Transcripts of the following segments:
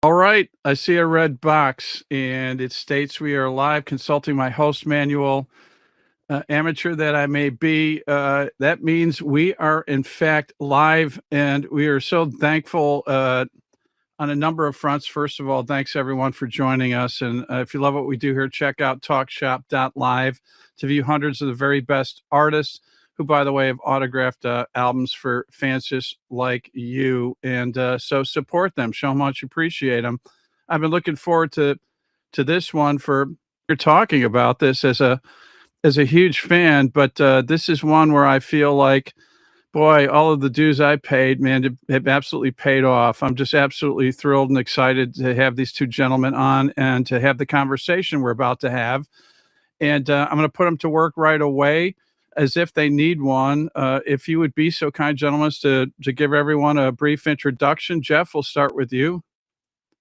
All right, I see a red box and it states we are live consulting my host manual. Amateur that I may be, that means we are in fact live and we are so thankful on a number of fronts. First of all, thanks everyone for joining us. And if you love what we do here, check out talkshop.live to view hundreds of the very best artists who, by the way, have autographed albums for fans just like you. And so support them, show how much you appreciate them. I've been looking forward to this one for you're talking about this as a huge fan, but this is one where I feel like boy, all of the dues I paid, man, have absolutely paid off. I'm just absolutely thrilled and excited to have these two gentlemen on and to have the conversation we're about to have. And I'm going to put them to work right away as if they need one. If you would be so kind, gentlemen, as to give everyone a brief introduction. Jeff, we'll start with you.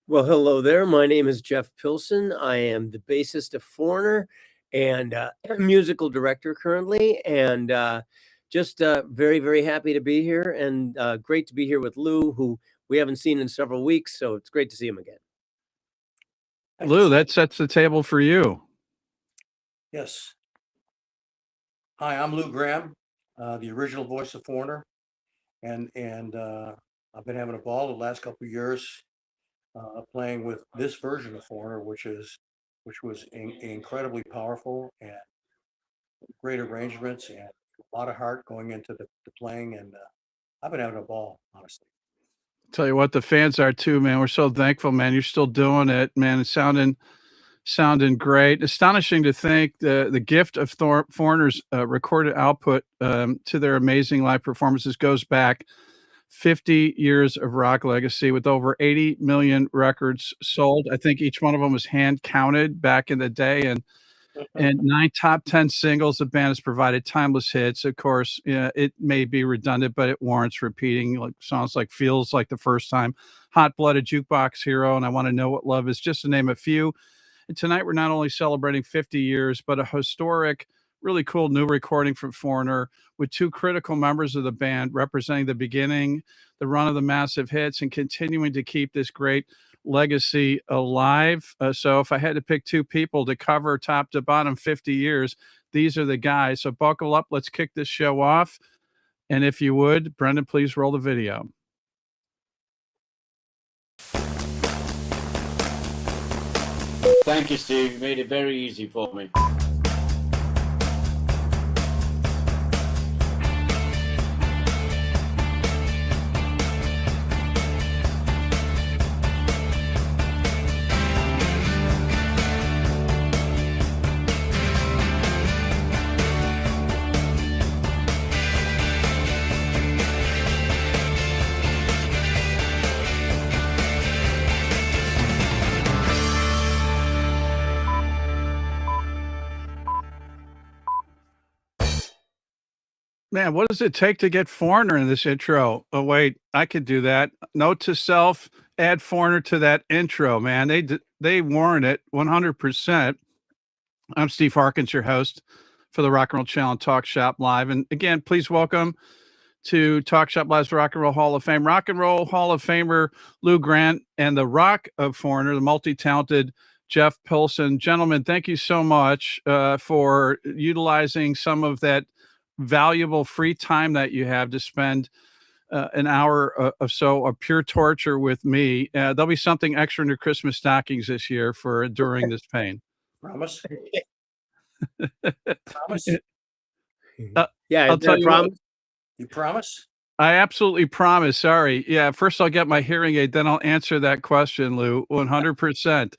Well, hello there. My name is Jeff Pilson. I am the bassist of Foreigner and musical director currently. And just very, very happy to be here and great to be here with Lou, who we haven't seen in several weeks. So it's great to see him again. Lou, that sets the table for you. Yes. Hi, I'm Lou Gramm, the original voice of Foreigner, and I've been having a ball the last couple of years playing with this version of Foreigner, which was incredibly powerful and great arrangements and a lot of heart going into the playing, and I've been having a ball, honestly. Tell you what, the fans are too, man. We're so thankful, man. You're still doing it, man. It's sounding great. Astonishing to think the gift of Foreigner's recorded output to their amazing live performances goes back 50 years of rock legacy with over 80 million records sold. I think each one of them was hand counted back in the day, and 9 top 10 singles. The band has provided timeless hits. Of course, it may be redundant, but it warrants repeating. Like songs like "Feels Like the First Time," "Hot Blooded," "Juke Box Hero," and "I Want to Know What Love Is," just to name a few. And tonight we're not only celebrating 50 years, but a historic, really cool new recording from Foreigner with two critical members of the band representing the beginning, the run of the massive hits, and continuing to keep this great legacy alive. So if I had to pick two people to cover top to bottom 50 years, these are the guys. So buckle up. Let's kick this show off. And if you would, Brendan, please roll the video. Thank you, Steve. You made it very easy for me. Man, what does it take to get Foreigner in this intro? Oh, wait, I could do that. Note to self, add Foreigner to that intro, man. They warrant it 100%. I'm Steve Harkins, your host for the Rock and Roll Channel Talk Shop Live. And again, please welcome to Talk Shop Live's Rock and Roll Hall of Fame, Rock and Roll Hall of Famer Lou Gramm, and the Rock of Foreigner, the multi-talented Jeff Pilson. Gentlemen, thank you so much for utilizing some of that valuable free time that you have to spend an hour or so of pure torture with me. There'll be something extra in your Christmas stockings this year for enduring this pain. Promise? Promise? Yeah, I'll tell you what. You promise? I absolutely promise. Sorry. Yeah, first I'll get my hearing aid, then I'll answer that question, Lou, 100%.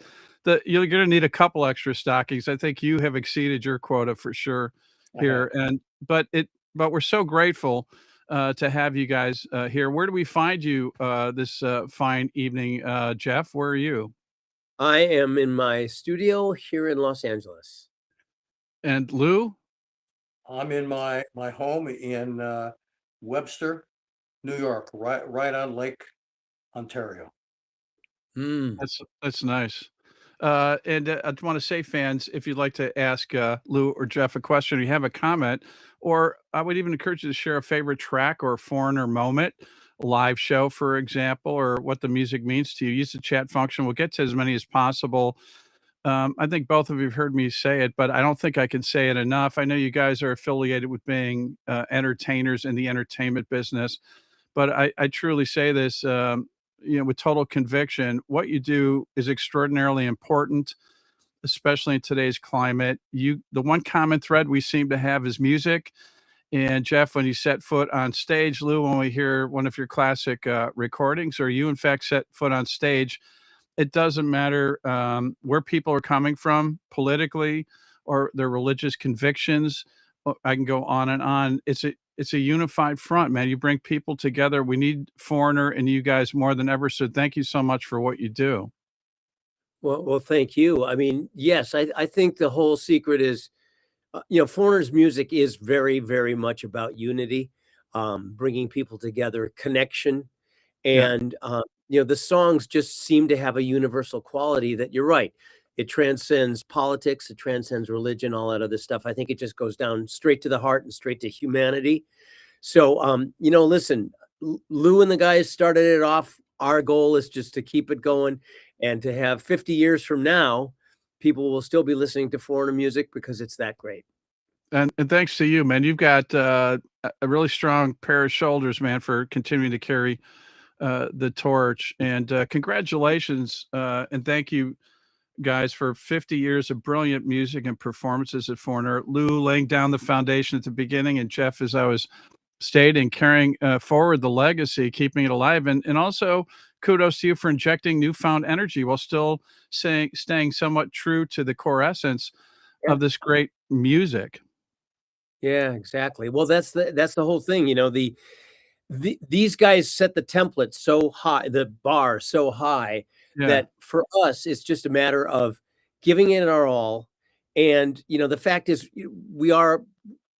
You're going to need a couple extra stockings. I think you have exceeded your quota for sure here. But we're so grateful to have you guys here. Where do we find you this fine evening, Jeff? Where are you? I am in my studio here in Los Angeles. And Lou? I'm in my home in Webster, New York, right on Lake Ontario. That's nice. And I want to say, fans, if you'd like to ask Lou or Jeff a question, or you have a comment, or I would even encourage you to share a favorite track or Foreigner moment, live show, for example, or what the music means to you, use the chat function. We'll get to as many as possible. I think both of you have heard me say it, but I don't think I can say it enough. I know you guys are affiliated with being entertainers in the entertainment business, but I truly say this, with total conviction. What you do is extraordinarily important, especially in today's climate. The one common thread we seem to have is music. And Jeff, when you set foot on stage, Lou, when we hear one of your classic recordings, or you in fact set foot on stage, it doesn't matter where people are coming from politically or their religious convictions. I can go on and on. It's a unified front, man. You bring people together. We need Foreigner and you guys more than ever. So thank you so much for what you do. Well, thank you. I mean, yes, I think the whole secret is, Foreigner's music is very, very much about unity, bringing people together, connection. Yeah. And, the songs just seem to have a universal quality that you're right. It transcends politics, it transcends religion, all that other stuff. I think it just goes down straight to the heart and straight to humanity. So, listen, Lou and the guys started it off. Our goal is just to keep it going and to have 50 years from now, people will still be listening to Foreigner music because it's that great. And thanks to you, man. You've got a really strong pair of shoulders, man, for continuing to carry the torch. And congratulations, and thank you guys for 50 years of brilliant music and performances at Foreigner. Lou laying down the foundation at the beginning, and Jeff, as I was stating, carrying forward the legacy, keeping it alive. And also kudos to you for injecting newfound energy while still staying somewhat true to the core essence Yeah. of this great music. Yeah, exactly. Well, that's the whole thing. These guys set the template so high, the bar so high, Yeah. that for us, it's just a matter of giving it our all. And, the fact is,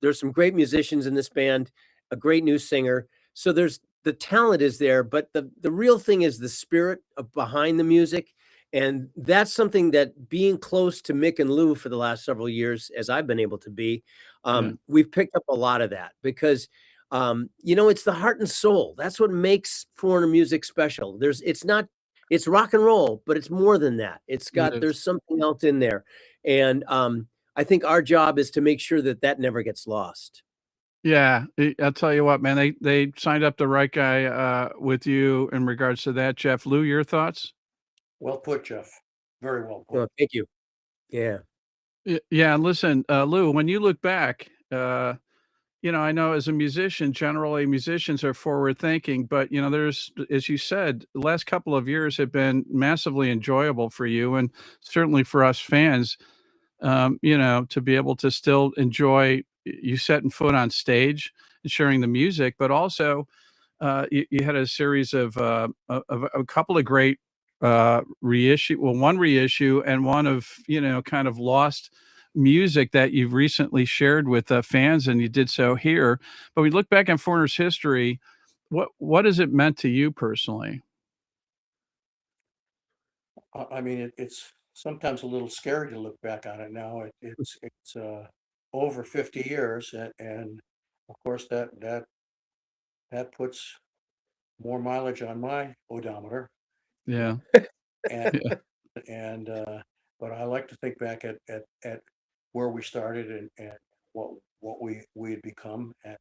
there's some great musicians in this band, a great new singer. So the talent is there, but the real thing is the spirit behind the music. And that's something that being close to Mick and Lou for the last several years, as I've been able to be, Yeah. we've picked up a lot of that because it's the heart and soul. That's what makes Foreigner music special. It's rock and roll, but it's more than that. It is. There's something else in there. And I think our job is to make sure that never gets lost. Yeah, I'll tell you what, man, they signed up the right guy with you in regards to that, Jeff. Lou, your thoughts? Well put, Jeff. Very well put. Well, thank you. Yeah. Yeah, and listen, Lou, when you look back, I know as a musician, generally musicians are forward thinking, but there's, as you said, the last couple of years have been massively enjoyable for you and certainly for us fans. To be able to still enjoy you setting foot on stage and sharing the music, but also you had a series of a couple of great one reissue and one of kind of lost music that you've recently shared with fans, and you did so here. But we look back on Foreigner's history. What has it meant to you personally? I mean, it's sometimes a little scary to look back on it now. It's over 50 years, and of course that puts more mileage on my odometer. Yeah. And Yeah. and but I like to think back at where we started and what we had become, and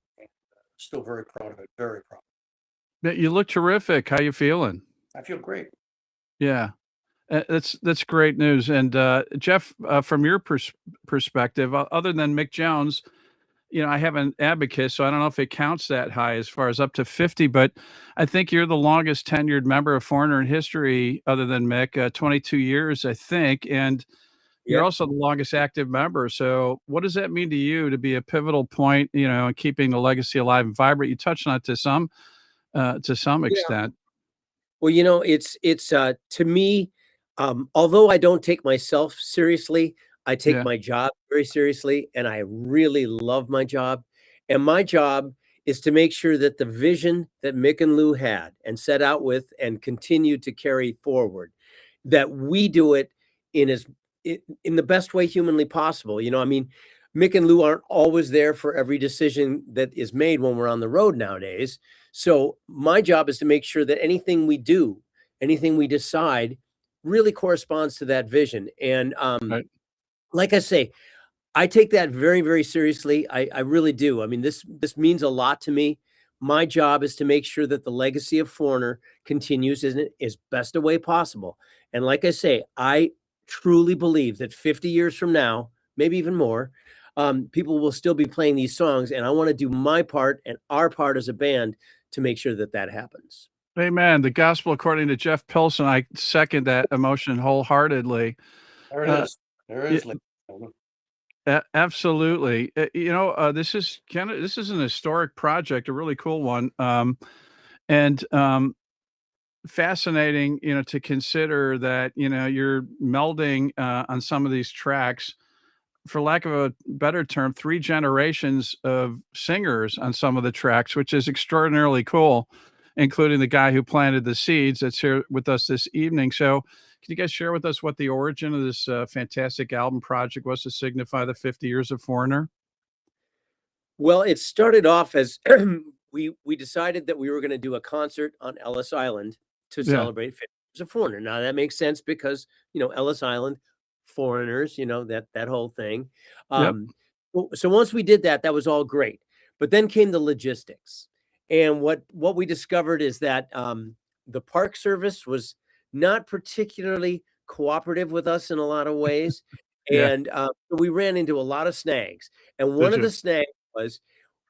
still very proud of it. Very proud. You look terrific. How you feeling? I feel great. Yeah. That's great news. And Jeff, from your perspective, other than Mick Jones, I have an abacus, so I don't know if it counts that high as far as up to 50, but I think you're the longest tenured member of Foreigner in history, other than Mick, 22 years, I think, and you're Yep. also the longest active member. So, what does that mean to you to be a pivotal point, in keeping the legacy alive and vibrant? You touched on it to some extent. Well, it's to me, although I don't take myself seriously, I take Yeah, my job very seriously, and I really love my job. And my job is to make sure that the vision that Mick and Lou had and set out with and continue to carry forward, that we do it in as in the best way humanly possible. I mean, Mick and Lou aren't always there for every decision that is made when we're on the road nowadays. So my job is to make sure that anything we do, anything we decide really corresponds to that vision. And Right. like I say, I take that very, very seriously. I really do. I mean, this means a lot to me. My job is to make sure that the legacy of Foreigner continues in as best a way possible. And like I say, I truly believe that 50 years from now, maybe even more, people will still be playing these songs. And I want to do my part and our part as a band to make sure that that happens. Amen. The gospel according to Jeff Pilson. I second that emotion wholeheartedly. There it Uh, is. There it yeah, is. ladies and gentlemen. Absolutely. This is an historic project, a really cool one. And fascinating, to consider that, you're melding on some of these tracks, for lack of a better term, 3 generations of singers on some of the tracks, which is extraordinarily cool, including the guy who planted the seeds that's here with us this evening. So, can you guys share with us what the origin of this fantastic album project was to signify the 50 years of Foreigner? Well, it started off as we decided that we were going to do a concert on Ellis Island to Yeah. celebrate 50 years of Foreigner. Now that makes sense because Ellis Island, foreigners, that whole thing. Yep. So once we did that, that was all great. But then came the logistics, and what we discovered is that the Park Service was not particularly cooperative with us in a lot of ways, Yeah. and we ran into a lot of snags. And one Did of you? the snags was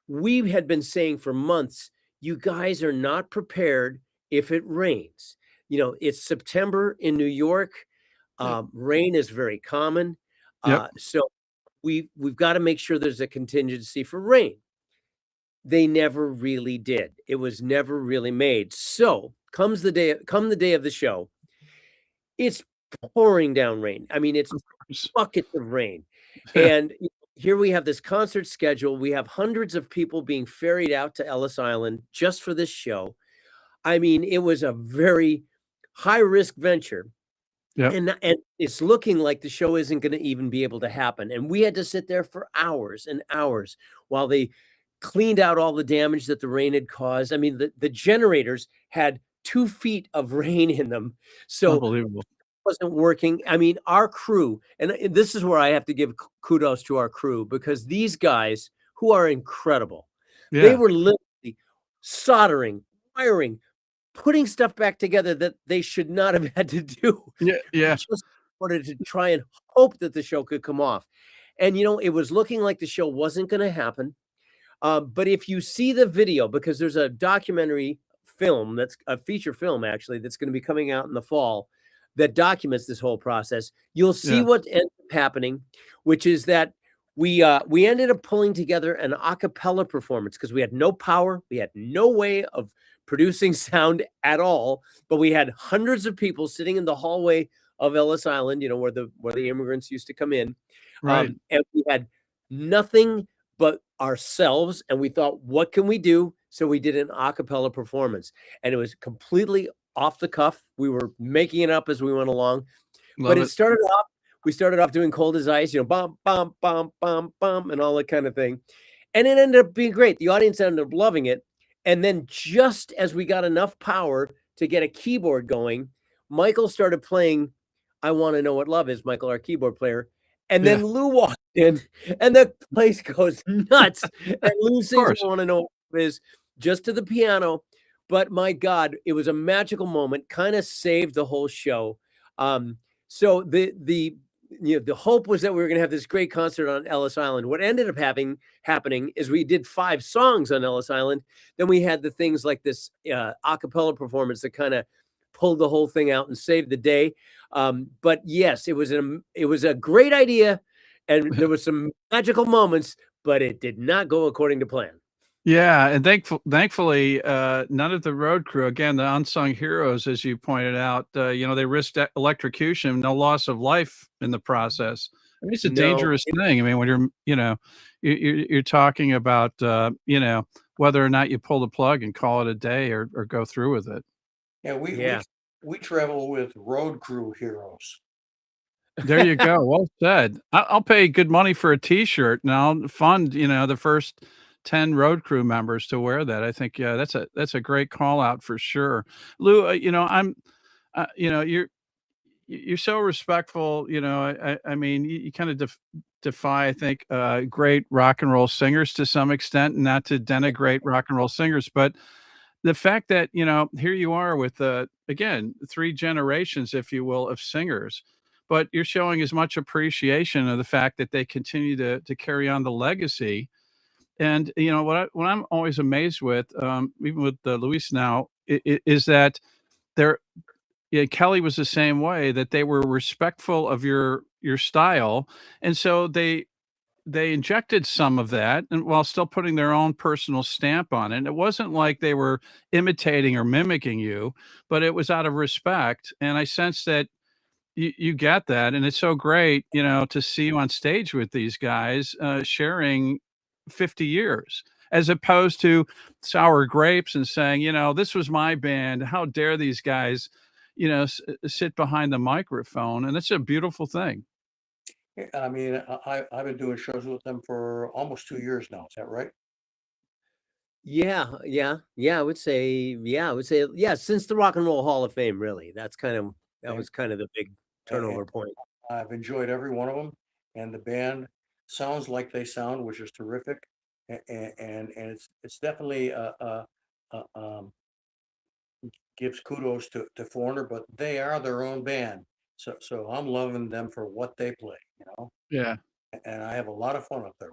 we had been saying for months, you guys are not prepared if it rains. It's September in New York. Rain is very common. Yep. So we've got to make sure there's a contingency for rain. They never really did. It was never really made. So come the day of the show, it's pouring down rain. I mean, it's Of course. buckets of rain. And here we have this concert schedule. We have hundreds of people being ferried out to Ellis Island just for this show. I mean, it was a very high risk venture. Yep. And it's looking like the show isn't going to even be able to happen. And we had to sit there for hours and hours while they cleaned out all the damage that the rain had caused. I mean, the generators had 2 feet of rain in them. So Unbelievable. wasn't working. I mean, our crew, and this is where I have to give kudos to our crew, because these guys who are incredible, they Yeah. were literally soldering, wiring, putting stuff back together that they should not have had to do Yeah. just in order to try and hope that the show could come off. And, it was looking like the show wasn't going to happen. But if you see the video, because there's a documentary film, that's a feature film actually, that's going to be coming out in the fall, that documents this whole process, you'll see Yeah. what ended up happening, which is that we ended up pulling together an a cappella performance because we had no power, we had no way of producing sound at all, but we had hundreds of people sitting in the hallway of Ellis Island, where the immigrants used to come in, Right. and we had nothing but ourselves, and we thought, what can we do? So we did an a cappella performance, and it was completely off the cuff. We were making it up as we went along, Love but it. we started off doing Cold as Ice, bum, bum, bum, bum, bum, and all that kind of thing. And it ended up being great. The audience ended up loving it. And then just as we got enough power to get a keyboard going, Michael started playing I Want to Know What Love Is, Michael, our keyboard player. And then Lou walked in, and the place goes nuts. And Lou sings course. I Want to Know What Love Is just to the piano. But my God, it was a magical moment, kind of saved the whole show. So the hope was that we were going to have this great concert on Ellis Island. What ended up happening is we did 5 songs on Ellis Island. Then we had the things like this a cappella performance that kind of pulled the whole thing out and saved the day. But yes, it was a great idea, and there was some magical moments, but it did not go according to plan. Yeah, and thankfully, none of the road crew, again, the unsung heroes, as you pointed out, they risked electrocution, no loss of life in the process. I mean, it's a No, dangerous thing. I mean, when you're talking about, whether or not you pull the plug and call it a day or go through with it. Yeah, Yeah. we travel with road crew heroes. There you go, well said. I'll pay good money for a T-shirt, and I'll fund, the first 10 road crew members to wear that. I think, yeah, that's a great call out for sure. Lou, you're so respectful, I mean, you kinda defy, I think, great rock and roll singers to some extent, not to denigrate rock and roll singers, but the fact that, here you are with, again, 3 generations, if you will, of singers, but you're showing as much appreciation of the fact that they continue to carry on the legacy, and, what I'm always amazed with, even with, Luis now, is that they're yeah, Kelly was the same way, that they were respectful of your style, and so they injected some of that and while still putting their own personal stamp on it. It wasn't like they were imitating or mimicking you, but it was out of respect, and I sense that you get that, and it's so great, to see you on stage with these guys, sharing 50 years, as opposed to sour grapes and saying, "This was my band. How dare these guys, sit behind the microphone," and it's a beautiful thing. Yeah, I mean, I've been doing shows with them for almost 2 years now. Is that right? Yeah, since the Rock and Roll Hall of Fame, really. That And, was kind of the big and turnover point. I've enjoyed every one of them, and the band sounds like they sound, which is terrific. And it's definitely gives kudos to Foreigner, but they are their own band. So I'm loving them for what they play. Yeah. And I have a lot of fun up there.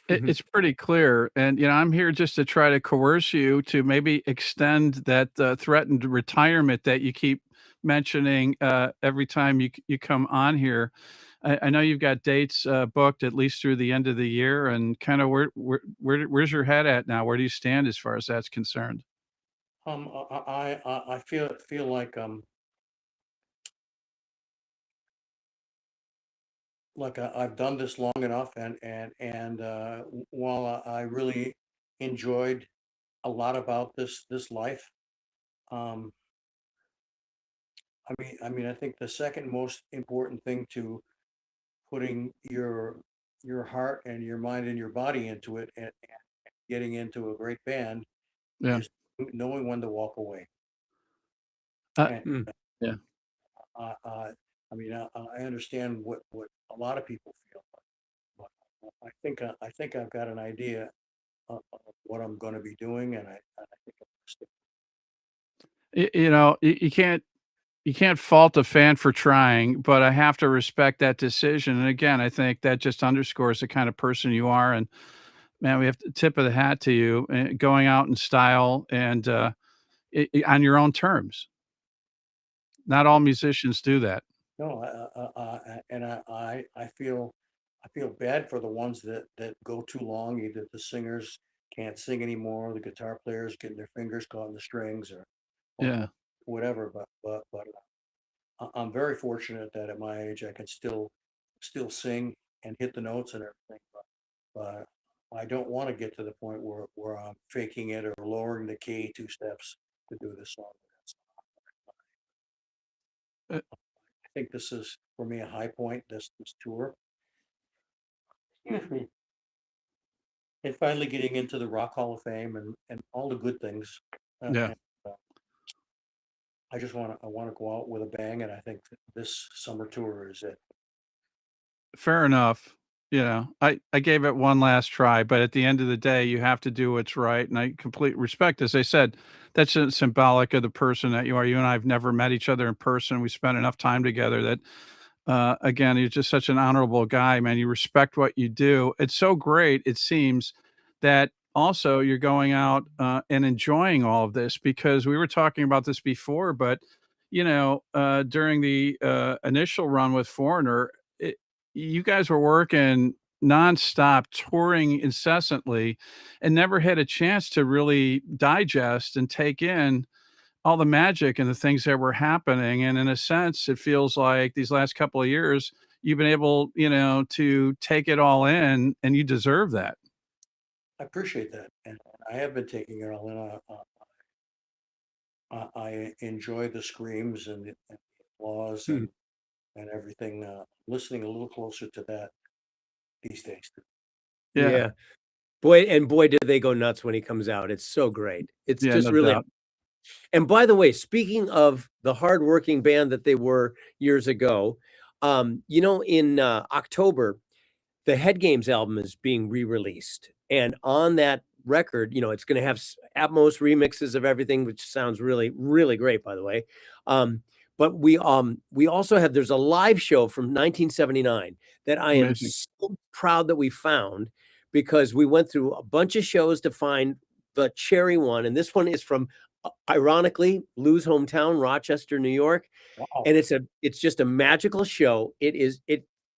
Mhm. It's pretty clear, and, I'm here just to try to coerce you to maybe extend that, threatened retirement that you keep mentioning, every time you come on here. I know you've got dates, booked at least through the end of the year, and kinda where's your head at now? Where do you stand as far as that's concerned? I feel like I've done this long enough, and while I really enjoyed a lot about this life, um, I think the second most important thing to putting your heart and your mind and your body into it, and getting into a great band, Yeah. is knowing when to walk away. Uh, And Mm. yeah. I, I, I understand what a lot of people feel, but I think I've got an idea of what I'm going to be doing, and I think I'm gonna stick. You can't fault a fan for trying, but I have to respect that decision, and again, I think that just underscores the kind of person you are, and, man, we have to tip of the hat to you, going out in style and, I on your own terms. Not all musicians do that. No, and I feel bad for the ones that go too long. Either the singers can't sing anymore, the guitar players getting their fingers caught in the strings, or Yeah. whatever. But I'm very fortunate that at my age I can still sing and hit the notes and everything. But I don't want to get to the point where I'm faking it or lowering the key 2 steps to do this song. Uh, I think this is for me a high point. This tour. Excuse me. And finally getting into the Rock Hall of Fame and all the good things. yeah. And I want to go out with a bang, and I think that this summer tour is it. Fair enough. I gave it one last try, but at the end of the day, you have to do what's right, and I complete respect. As I said, that's symbolic of the person that you are. You and I have never met each other in person. We spent enough time together that, again, you're just such an honorable guy, man. You respect what you do. It's so great, it seems, that also you're going out, and enjoying all of this because we were talking about this before, but, during the, initial run with Foreigner, you guys were working nonstop, touring incessantly, and never had a chance to really digest and take in all the magic and the things that were happening. And in a sense, it feels like these last couple of years, you've been able, to take it all in, and you deserve that. I appreciate that, and I have been taking it all in. I enjoy the screams and the applause, Hmm. and everything. Listening a little closer to that these days. Yeah. Boy, do they go nuts when he comes out. It's so great. It's Yeah, just no really. doubt. And by the way, speaking of the hardworking band that they were years ago, in October, the Head Games album is being re-released, and on that record, it's going to have Atmos remixes of everything, which sounds really, really great, by the way. But we also have there's a live show from 1979 that I am Amazing. so proud that we found, because we went through a bunch of shows to find the cherry one, and this one is from, ironically, Lou's hometown, Rochester, New York, Wow. and it's just a magical show.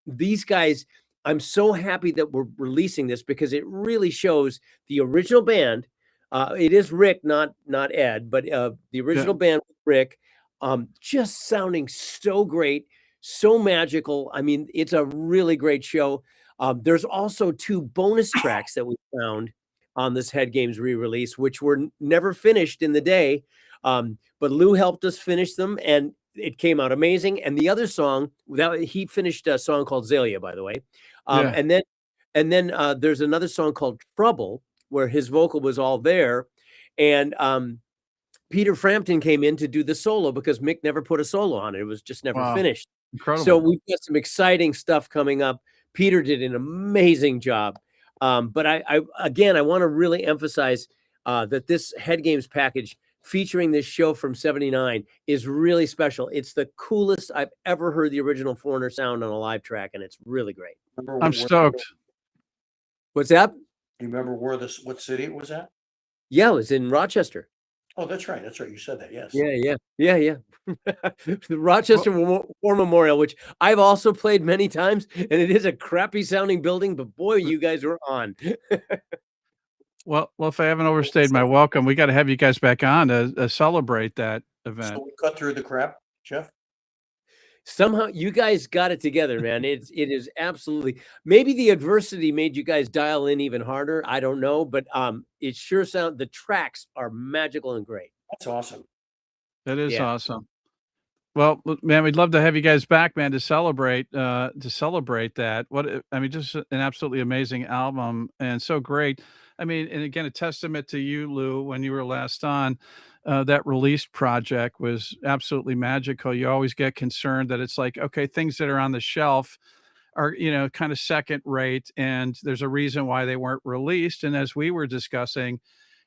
These guys. I'm so happy that we're releasing this, because it really shows the original band. It is Rick, not Ed, but the original band, Rick, just sounding so great, so magical. I mean, it's a really great show. There's also 2 bonus tracks that we found on this Head Games re-release, which were never finished in the day. But Lou helped us finish them, and it came out amazing. And the other song, he finished a song called Zalia, by the way. And then there's another song called Trouble, where his vocal was all there. And Peter Frampton came in to do the solo, because Mick never put a solo on it. It was just never Wow. finished. Incredible. So we've got some exciting stuff coming up. Peter did an amazing job. But I want to really emphasize that this Head Games package featuring this show from 79 is really special. It's the coolest I've ever heard the original Foreigner sound on a live track, and it's really great. I'm stoked. What's that? You remember what city it was at? Yeah, it was in Rochester. Oh, that's right. That's right. You said that. Yes. Yeah. The Rochester War Memorial, which I've also played many times, and it is a crappy sounding building, but boy, you guys were on. Well, if I haven't overstayed my welcome, we got to have you guys back on to celebrate that event. So we cut through the crap, Jeff. Somehow you guys got it together, man. It is absolutely, maybe the adversity made you guys dial in even harder. I don't know, but it sure the tracks are magical and great. That's awesome. That is awesome. Well, man, we'd love to have you guys back, man, to celebrate that. Just an absolutely amazing album, and so great. I mean, and again, a testament to you, Lou, when you were last on. That release project was absolutely magical. You always get concerned that it's like, okay, things that are on the shelf are, kind of second rate, and there's a reason why they weren't released. And as we were discussing,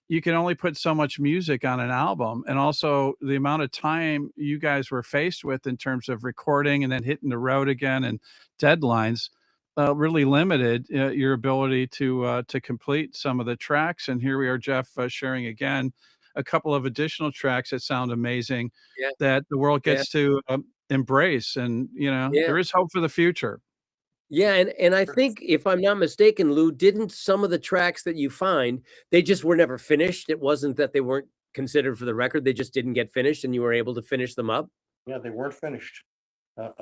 you can only put so much music on an album. And also the amount of time you guys were faced with in terms of recording and then hitting the road again and deadlines really limited your ability to complete some of the tracks. And here we are, Jeff, sharing again a couple of additional tracks that sound amazing that the world gets to embrace. And, there is hope for the future. Yeah, and I think, if I'm not mistaken, Lou, didn't some of the tracks that you find, they just were never finished? It wasn't that they weren't considered for the record, they just didn't get finished, and you were able to finish them up? Yeah, they weren't finished. So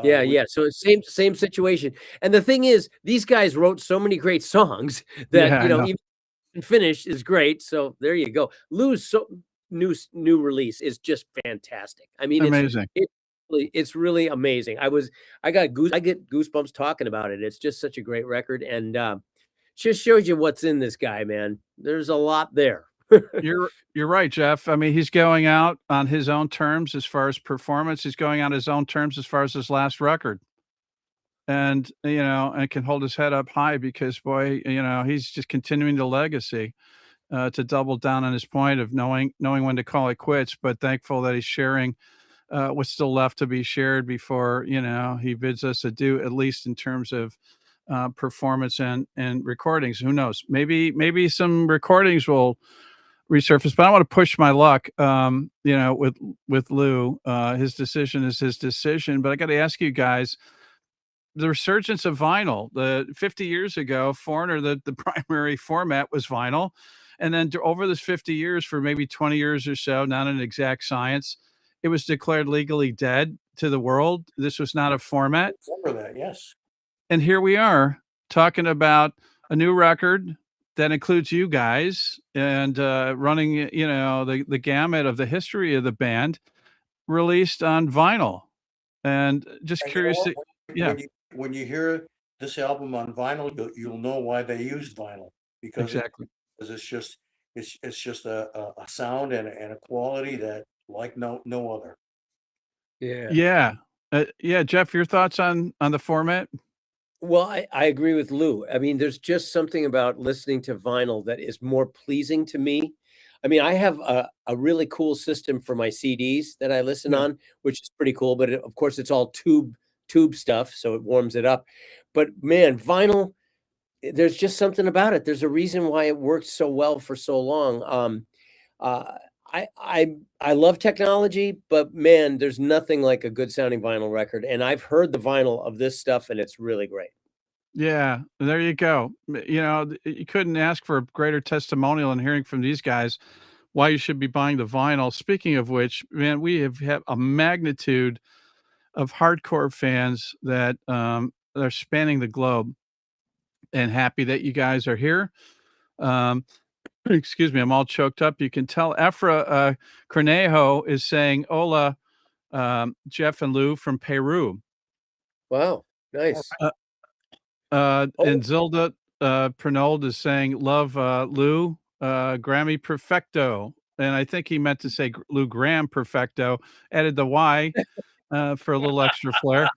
it's same situation. And the thing is, these guys wrote so many great songs that, even finished is great. So there you go. Lou's new release is just fantastic. I mean, amazing. It's really amazing. I get goosebumps talking about it. It's just such a great record, and just shows you what's in this guy, man. There's a lot there. You're right, Jeff. I mean, he's going out on his own terms as far as performance. He's going on his own terms as far as his last record. And, and can hold his head up high, because, boy, he's just continuing the legacy to double down on his point of knowing when to call it quits, but thankful that he's sharing what's still left to be shared before, he bids us adieu, at least in terms of performance and recordings. Who knows? Maybe some recordings will resurface, but I want to push my luck, with Lou. His decision is his decision, but I got to ask you guys, the resurgence of vinyl. The 50 years ago, Foreigner, the primary format was vinyl. And then over this 50 years, for maybe 20 years or so, not an exact science, it was declared legally dead to the world. This was not a format. I remember that, yes. And here we are talking about a new record that includes you guys, and running, the gamut of the history of the band, released on vinyl. And just And you know curious what? to, yeah, When you hear this album on vinyl, you'll know why they used vinyl, because exactly. it's just a sound and a quality that like no other. Yeah. Yeah. Yeah, Jeff, your thoughts on the format? Well, I agree with Lou. I mean, there's just something about listening to vinyl that is more pleasing to me. I mean, I have a really cool system for my CDs that I listen Yeah. on, which is pretty cool. But of course, it's all tube stuff, so it warms it up. But man, vinyl, there's just something about it. There's a reason why it worked so well for so long. Uh, I love technology, but man, there's nothing like a good sounding vinyl record. And I've heard the vinyl of this stuff, and it's really great. Yeah, there you go. You know, you couldn't ask for a greater testimonial in hearing from these guys why you should be buying the vinyl. Speaking of which, man, we have a magnitude of hardcore fans that are spanning the globe, and happy that you guys are here. Um, excuse me, I'm all choked up. You can tell Efra Cornejo is saying hola, Jeff and Lou from Peru. Wow, nice. Oh, And Zilda Pernold is saying love Lou Grammy Perfecto. And I think he meant to say Lou Gramm Perfecto, added the Y for a little extra flair.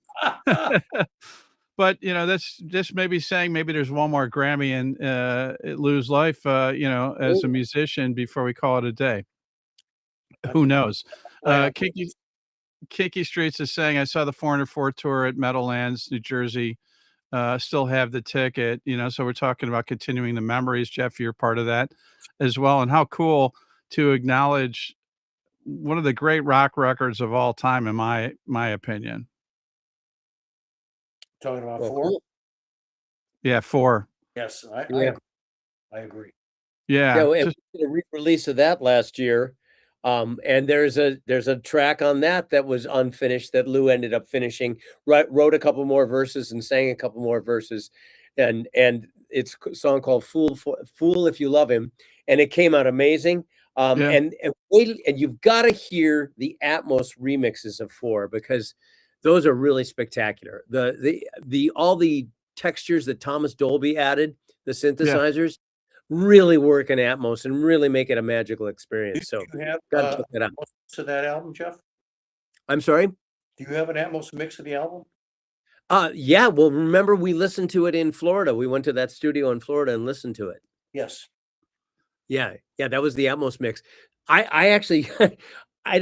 But, you know, that's just maybe saying maybe there's one more Grammy in Lou's life, you know, as a oh, musician before we call it a day. I Who think knows? I Kiki Streets is saying, I saw the Foreigner 4 tour at Meadowlands, New Jersey. Still have the ticket, you know, so we're talking about continuing the memories. Jeff, you're part of that as well. And how cool to acknowledge one of the great rock records of all time, in my opinion. talking about well, four. cool. Yeah, 4. Yes, Yeah. I agree. Yeah, Yeah, and just we did a re-release of that last year. And there's a track on that that was unfinished that Lou ended up finishing. Wrote a couple more verses and sang a couple more verses, and it's a song called "Fool If You Love Him," and it came out amazing. yeah, And you've got to hear the Atmos remixes of Four, because those are really spectacular. The all the textures that Thomas Dolby added, the yeah. synthesizers, really work in Atmos and really make it a magical Do experience. So you have gotta check that out. Atmos to that album, Jeff? I'm sorry? Do you have an Atmos mix of the album? Yeah, well, remember we listened to it in Florida. We went to that studio in Florida and listened to it. Yes. Yeah, yeah, that was the Atmos mix. I actually I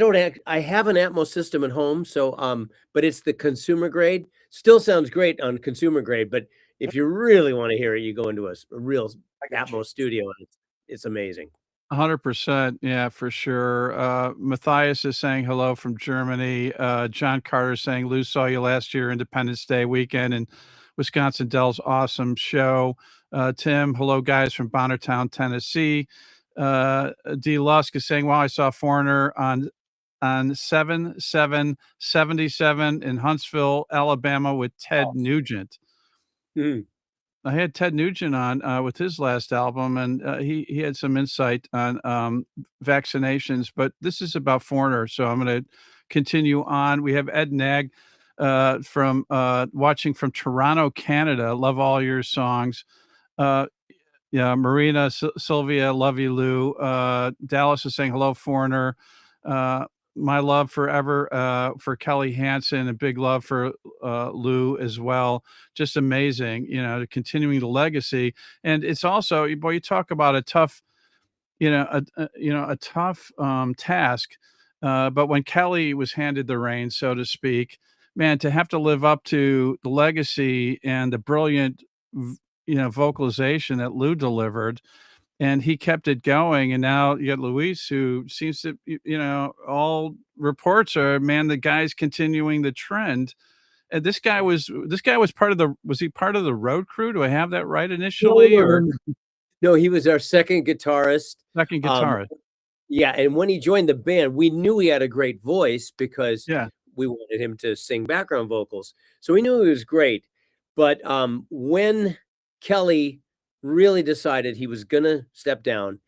have an Atmos system at home, so but it's the consumer grade. Still sounds great on consumer grade, but if you really want to hear it, you go into a real I got you. Atmos studio, and it's amazing. 100%. Yeah, for sure. Matthias is saying hello from Germany. John Carter saying Lou saw you last year, Independence Day weekend in Wisconsin Dells. Awesome show. Tim, hello guys from Bonnertown, Tennessee. D. Lusk is saying, wow, I saw Foreigner on 7/7/77 in Huntsville, Alabama with Ted Oh, Nugent. Mm. I had Ted Nugent on with his last album, and he had some insight on vaccinations. But this is about Foreigner, so I'm going to continue on. We have Ed Nag from watching from Toronto, Canada. Love all your songs. Uh, yeah, Marina, Sylvia, love you, Lou. Dallas is saying hello, Foreigner. Uh, my love forever for Kelly Hansen, and big love for Lou as well. Just amazing, you know, continuing the legacy. And it's also, boy, you talk about a tough, a tough task. But when Kelly was handed the reins, so to speak, man, to have to live up to the legacy and the brilliant, vocalization that Lou delivered, and he kept it going. And now you got Luis, who seems to, all reports are, man, the guy's continuing the trend. And this guy was was he part of the road crew? Do I have that right initially, or No, he was our second guitarist. second Um, guitarist? yeah, and when he joined the band, we knew he had a great voice because Yeah, we wanted him to sing background vocals. So we knew he was great. But when Kelly really decided he was gonna step down,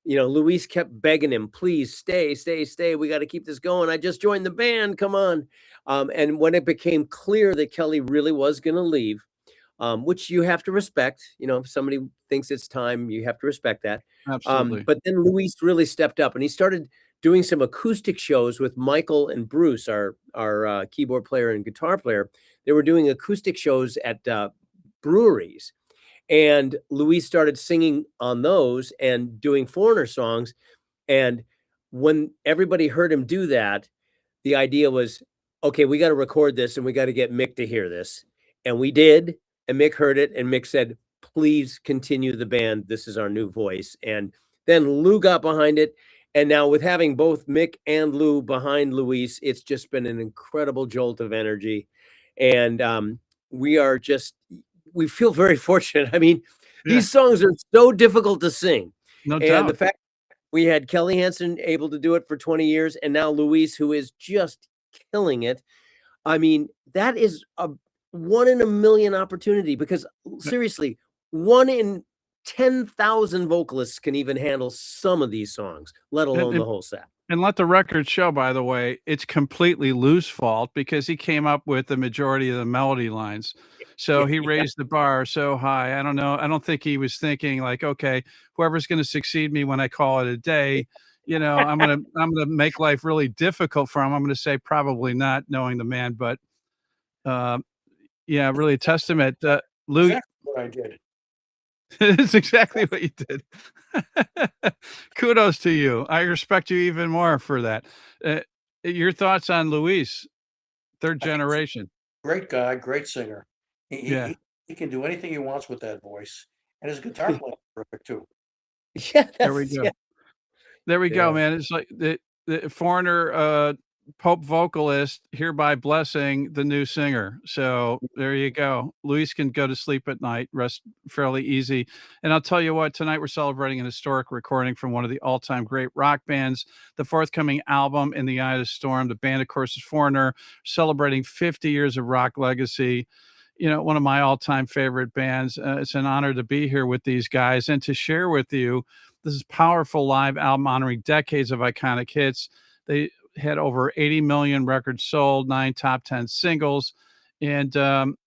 Luis kept begging him, please stay, stay, stay. We got to keep this going. I just joined the band. Come on. And when it became clear that Kelly really was going to leave, which you have to respect, if somebody thinks it's time, you have to respect that. Absolutely. But then Luis really stepped up and he started doing some acoustic shows with Michael and Bruce, our keyboard player and guitar player. They were doing acoustic shows at breweries. And Luis started singing on those and doing Foreigner songs. And when everybody heard him do that, the idea was, okay, we got to record this and we got to get Mick to hear this. And we did. And Mick heard it. And Mick said, please continue the band. This is our new voice. And then Lou got behind it. And now with having both Mick and Lou behind Luis, it's just been an incredible jolt of energy. And we feel very fortunate. I mean, these songs are so difficult to sing. No doubt. And the fact we had Kelly Hansen able to do it for 20 years, and now Luis, who is just killing it. I mean, that is a 1 in a million opportunity, because seriously, 1 in 10,000 vocalists can even handle some of these songs, let alone the whole set. And let the record show, by the way, it's completely Lou's fault, because he came up with the majority of the melody lines. So he raised the bar so high. I don't know. I don't think he was thinking like, okay, whoever's going to succeed me when I call it a day, I'm going to make life really difficult for him. I'm going to say probably not, knowing the man, but really a testament. Lou, Exactly what I did. it's exactly what you did. Kudos to you. I respect you even more for that. Your thoughts on Luis, third generation? Great guy, great singer. He can do anything he wants with that voice, and his guitar player is terrific too. There we go. There we go, man. It's like the Foreigner Pope vocalist hereby blessing the new singer. So there you go. Luis can go to sleep at night, rest fairly easy. And I'll tell you what, tonight we're celebrating an historic recording from one of the all-time great rock bands, the forthcoming album, In the Eye of the Storm. The band, of course, is Foreigner, celebrating 50 years of rock legacy. One of my all-time favorite bands. It's an honor to be here with these guys and to share with you this powerful live album honoring decades of iconic hits. They had over 80 million records sold, 9 top 10 singles. And, and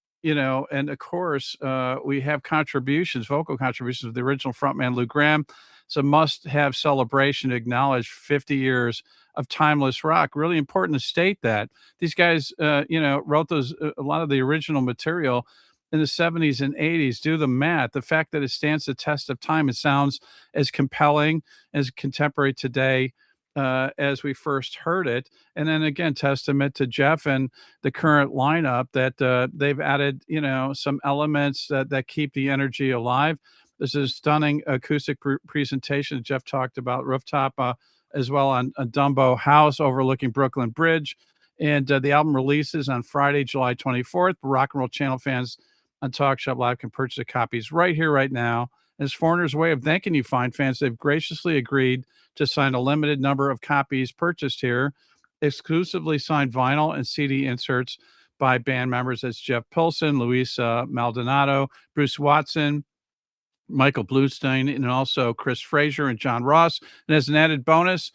of course, we have vocal contributions of the original frontman, Lou Gramm. It's a must-have celebration to acknowledge 50 years of timeless rock. Really important to state that. These guys, wrote a lot of the original material in the 70s and 80s. Do the math. The fact that it stands the test of time, it sounds as compelling, as contemporary today as we first heard it. And then again, testament to Jeff and the current lineup that they've added, some elements that keep the energy alive. This is a stunning acoustic presentation Jeff talked about, rooftop as well on a Dumbo House overlooking Brooklyn Bridge. And the album releases on Friday, July 24th. Rock and Roll Channel fans on Talk Shop Live can purchase the copies right here, right now. As Foreigner's way of thanking you fine fans, they've graciously agreed to sign a limited number of copies purchased here, exclusively signed vinyl and CD inserts by band members. That's Jeff Pilson, Luis Maldonado, Bruce Watson, Michael Bluestein, and also Chris Frazier and John Roths. And as an added bonus,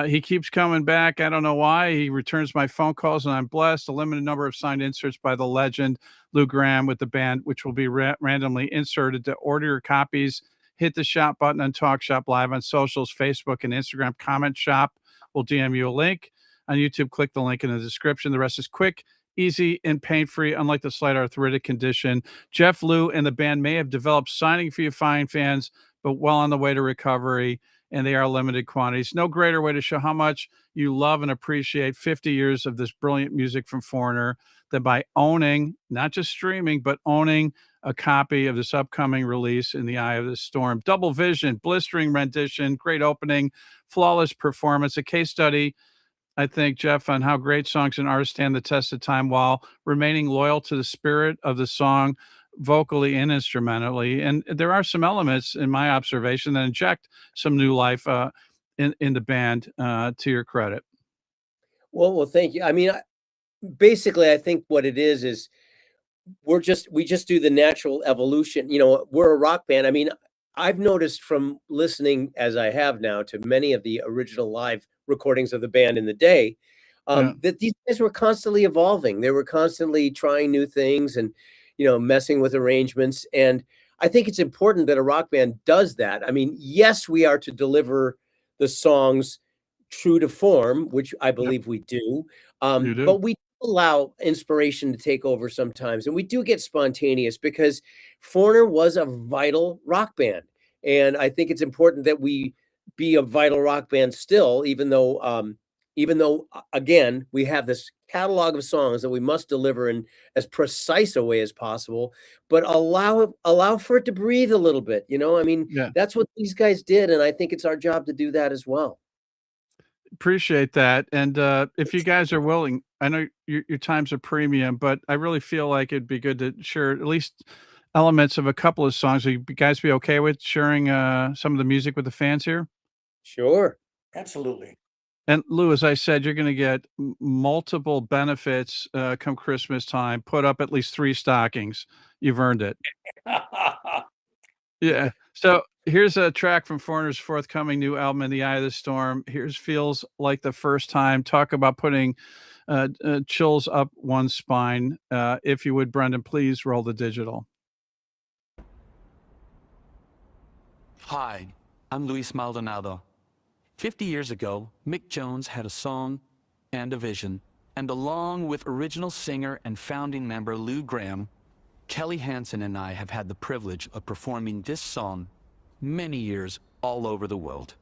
he keeps coming back. I don't know why. He returns my phone calls, and I'm blessed. A limited number of signed inserts by the legend Lou Gramm with the band, which will be randomly inserted. To order your copies, hit the shop button on Talk Shop Live on socials, Facebook and Instagram. Comment shop. We'll DM you a link. On YouTube, click the link in the description. The rest is quick, easy, and pain-free, unlike the slight arthritic condition Jeff, Lou, and the band may have developed signing for you fine fans, but well on the way to recovery, and they are limited quantities. No greater way to show how much you love and appreciate 50 years of this brilliant music from Foreigner than by owning, not just streaming, but owning a copy of this upcoming release, In the Eye of the Storm. Double vision, blistering rendition, great opening, flawless performance, a case study, I think, Jeff, on how great songs and artists stand the test of time while remaining loyal to the spirit of the song, vocally and instrumentally. And there are some elements, in my observation, that inject some new life in the band, to your credit. Well, thank you. I mean, basically, I think what it is we just do the natural evolution. We're a rock band. I mean, I've noticed from listening as I have now to many of the original live recordings of the band in the day, Yeah. that these guys were constantly evolving. They were constantly trying new things and, messing with arrangements. And I think it's important that a rock band does that. I mean, yes, we are to deliver the songs true to form, which I believe we do. You do. But we allow inspiration to take over sometimes, and we do get spontaneous because Foreigner was a vital rock band, and I think it's important that we be a vital rock band still, even though again we have this catalog of songs that we must deliver in as precise a way as possible, but allow for it to breathe a little bit. I mean, Yeah. that's what these guys did, and I think it's our job to do that as well. Appreciate that, and, if you guys are willing, I know your time's a premium, but I really feel like it'd be good to share at least elements of a couple of songs. Would you guys be okay with sharing, some of the music with the fans here? Sure. Absolutely. And Lou, as I said, you're gonna get multiple benefits, come Christmas time. Put up at least 3 stockings. You've earned it. Yeah. So here's a track from Foreigner's forthcoming new album, In the Eye of the Storm. Here's Feels Like the First Time. Talk about putting chills up one's spine. If you would, Brendan, please roll the digital. Hi, I'm Luis Maldonado. 50 years ago, Mick Jones had a song and a vision, and along with original singer and founding member Lou Gramm, Kelly Hansen and I have had the privilege of performing this song many years all over the world.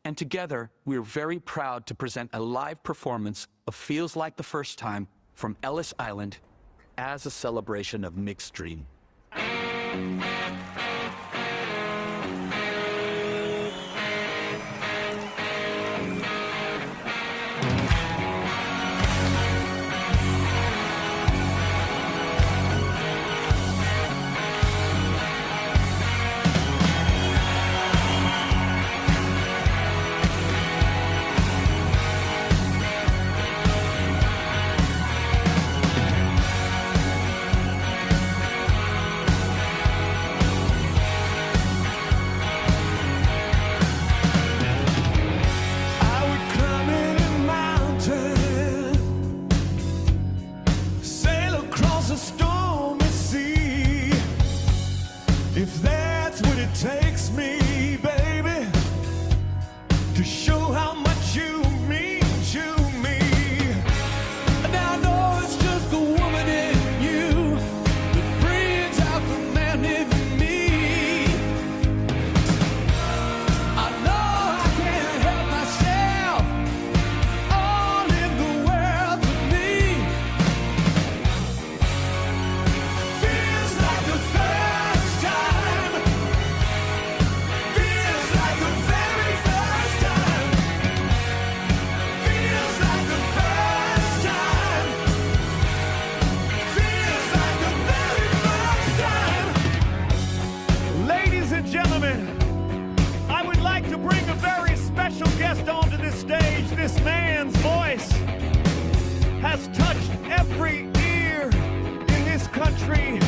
And together, we're very proud to present a live performance of Feels Like the First Time from Ellis Island as a celebration of Mick's dream. This man's voice has touched every ear in this country,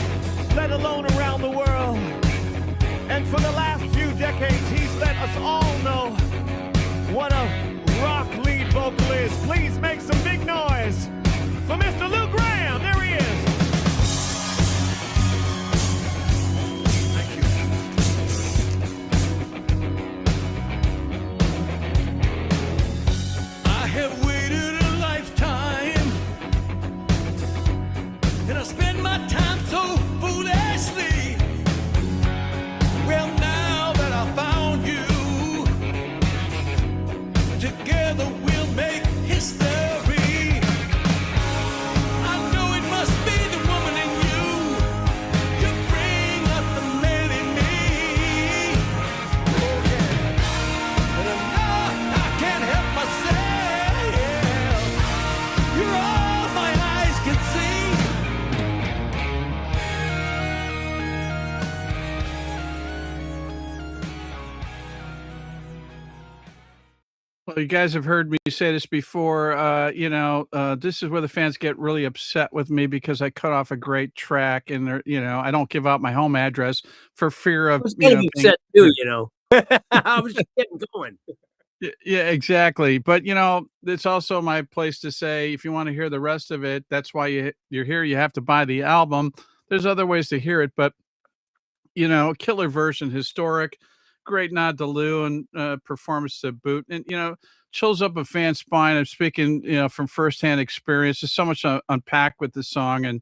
let alone around the world. And for the last few decades, he's let us all know what a rock lead vocal is. Please make some big noise for Mr. Lou Gramm. There he is. Have waited a lifetime, and I spend my time so foolishly. Well, now that I found you, together we'll make history. I know it must be the woman in you. You bring up the man in me. Oh, yeah. And I know I can't help myself. You're all my eyes can see. Well, you guys have heard me say this before. This is where the fans get really upset with me because I cut off a great track, and I don't give out my home address for fear I of, was getting being. upset too, you know. I was just getting going. Yeah, exactly. But it's also my place to say, if you want to hear the rest of it, that's why you're here. You have to buy the album. There's other ways to hear it, but killer version, historic, great nod to Lou and performance to boot, and chills up a fan's spine. I'm speaking, from firsthand experience. There's so much to unpack with this song and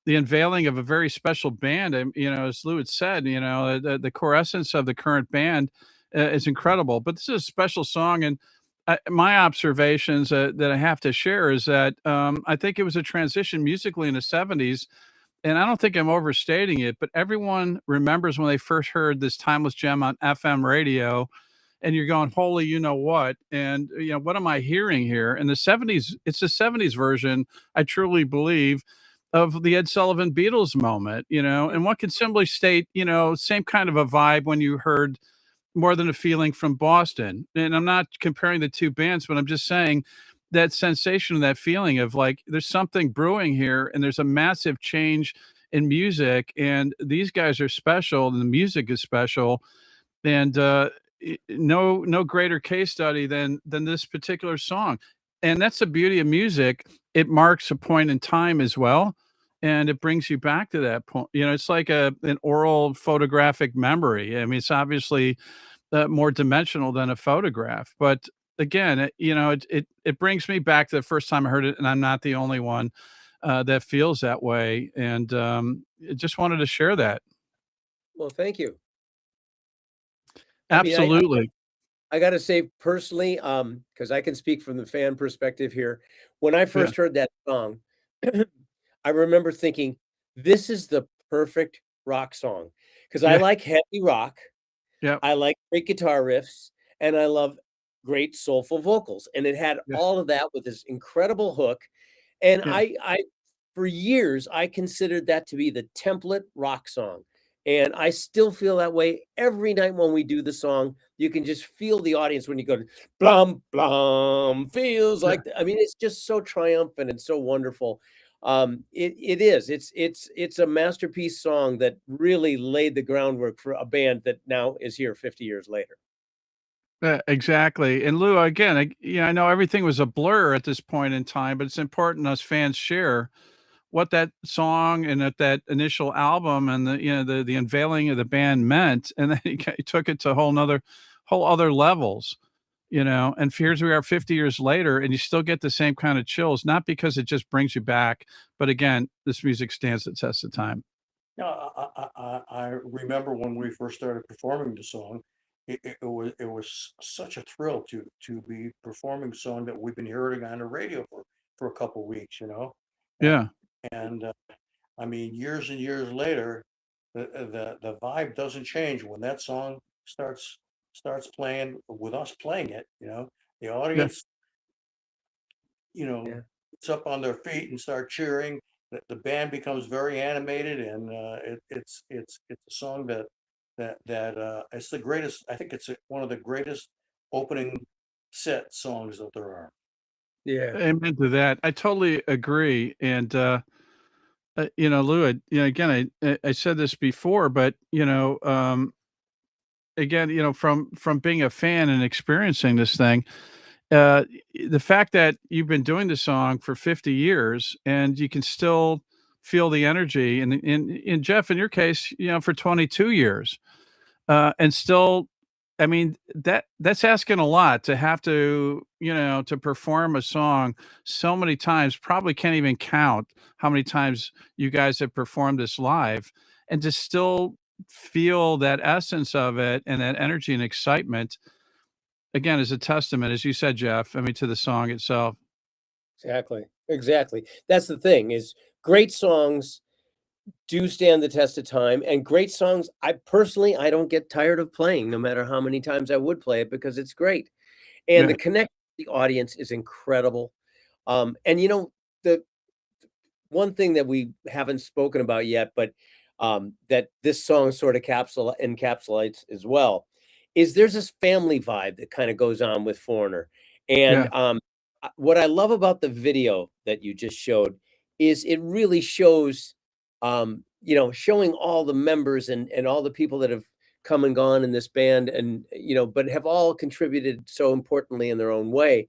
the unveiling of a very special band. And as Lou had said, the core essence of the current band is incredible. But this is a special song, and my observations that I have to share is that I think it was a transition musically in the '70s, and I don't think I'm overstating it, but everyone remembers when they first heard this timeless gem on FM radio, and you're going, "Holy, you know what?" And what am I hearing here? In the '70s, it's the '70s version, I truly believe, of the Ed Sullivan Beatles moment. And one can simply state, same kind of a vibe when you heard More Than a Feeling from Boston. And I'm not comparing the two bands, but I'm just saying that sensation, that feeling of like there's something brewing here, and there's a massive change in music, and these guys are special, and the music is special, and no greater case study than this particular song. And that's the beauty of music. It marks a point in time as well, and it brings you back to that point. It's like an oral photographic memory. I mean, it's obviously more dimensional than a photograph. But again, it brings me back to the first time I heard it, and I'm not the only one that feels that way. And I just wanted to share that. Well, thank you. I mean, Absolutely. I got to say personally, because I can speak from the fan perspective here. When I Yeah. first heard that song, I remember thinking, this is the perfect rock song because I Yeah. like heavy rock. Yeah. I like great guitar riffs, and I love great soulful vocals. And it had Yeah. all of that with this incredible hook. And Yeah. I for years, I considered that to be the template rock song. And I still feel that way every night when we do the song. You can just feel the audience when you go, blum, blum, feels Yeah. like, I mean, it's just so triumphant and so wonderful. It is. It's a masterpiece song that really laid the groundwork for a band that now is here 50 years later. Exactly. And Lou, again, I know everything was a blur at this point in time, but it's important us fans share what that song and that initial album and the unveiling of the band meant, and then he took it to whole other levels. And here's we are 50 years later, and you still get the same kind of chills, not because it just brings you back, but again, this music stands the test of time. Yeah, I remember when we first started performing the song, it was such a thrill to be performing a song that we've been hearing on the radio for a couple weeks, and Yeah. and I mean, years and years later, the vibe doesn't change when that song starts playing with us playing it. The Yeah. audience, you know, Yeah. gets up on their feet and start cheering. The band becomes very animated, and it's a song that it's the greatest. I think it's one of the greatest opening set songs that there are. Yeah. Amen to that. I totally agree. And Lou, again, I said this before, but again, from being a fan and experiencing this thing, uh, the fact that you've been doing the song for 50 years and you can still feel the energy, and in Jeff, in your case, for 22 years, and still, I mean, that's asking a lot to have to perform a song so many times. Probably can't even count how many times you guys have performed this live, and to still feel that essence of it and that energy and excitement, again, is a testament, as you said, Jeff, I mean, to the song itself. Exactly. Exactly. That's the thing is great songs do stand the test of time, and great songs, I don't get tired of playing no matter how many times I would play it because it's great. And Yeah, the connection with the audience is incredible. And the one thing that we haven't spoken about yet, but that this song sort of encapsulates as well, is there's this family vibe that kind of goes on with Foreigner. And Yeah. what I love about the video that you just showed is it really shows, showing all the members and all the people that have come and gone in this band, and but have all contributed so importantly in their own way.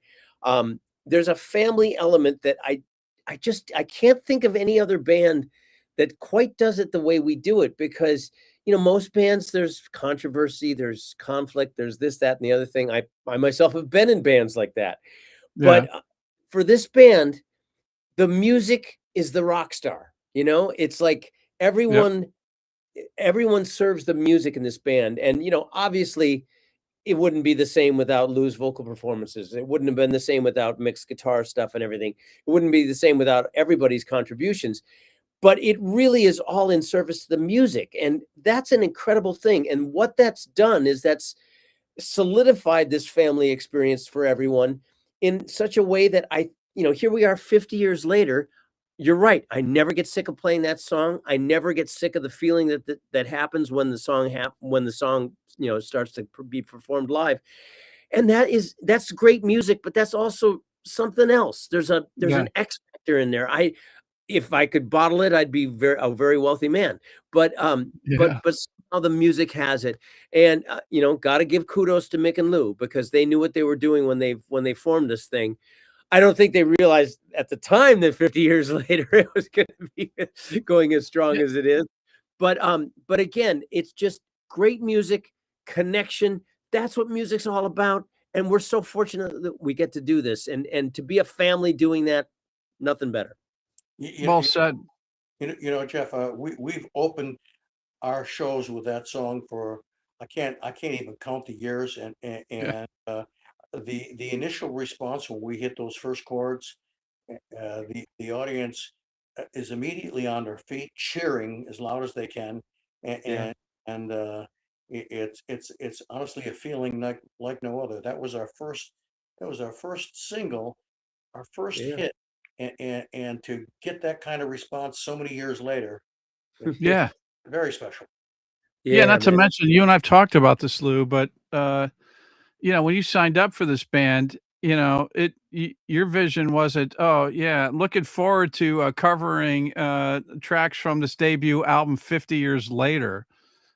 There's a family element that I can't think of any other band that quite does it the way we do it, because most bands, there's controversy, there's conflict, there's this, that, and the other thing. I myself have been in bands like that. Yeah. But for this band, the music is the rock star. It's like Yep. everyone serves the music in this band. And obviously it wouldn't be the same without Lou's vocal performances. It wouldn't have been the same without mixed guitar stuff and everything. It wouldn't be the same without everybody's contributions. But it really is all in service to the music. And that's an incredible thing. And what that's done is that's solidified this family experience for everyone in such a way that here we are 50 years later. You're right. I never get sick of playing that song. I never get sick of the feeling that happens when the song starts to be performed live. And that's great music, but that's also something else. There's an X factor in there. If I could bottle it, I'd be a very wealthy man. But somehow the music has it. And got to give kudos to Mick and Lou, because they knew what they were doing when they formed this thing. I don't think they realized at the time that 50 years later it was going to be going as strong as it is. But again, it's just great music, connection. That's what music's all about. And we're so fortunate that we get to do this, and to be a family doing that, nothing better. Well said. Jeff, we've opened our shows with that song for I can't even count the years, and the initial response when we hit those first chords, the audience is immediately on their feet cheering as loud as they can, and it's honestly a feeling like no other. That was our first single, our first hit. And to get that kind of response so many years later, Yeah. very special. Yeah, not to mention, you and I've talked about this, Lou, but when you signed up for this band, your vision wasn't, oh yeah, looking forward to covering tracks from this debut album 50 years later.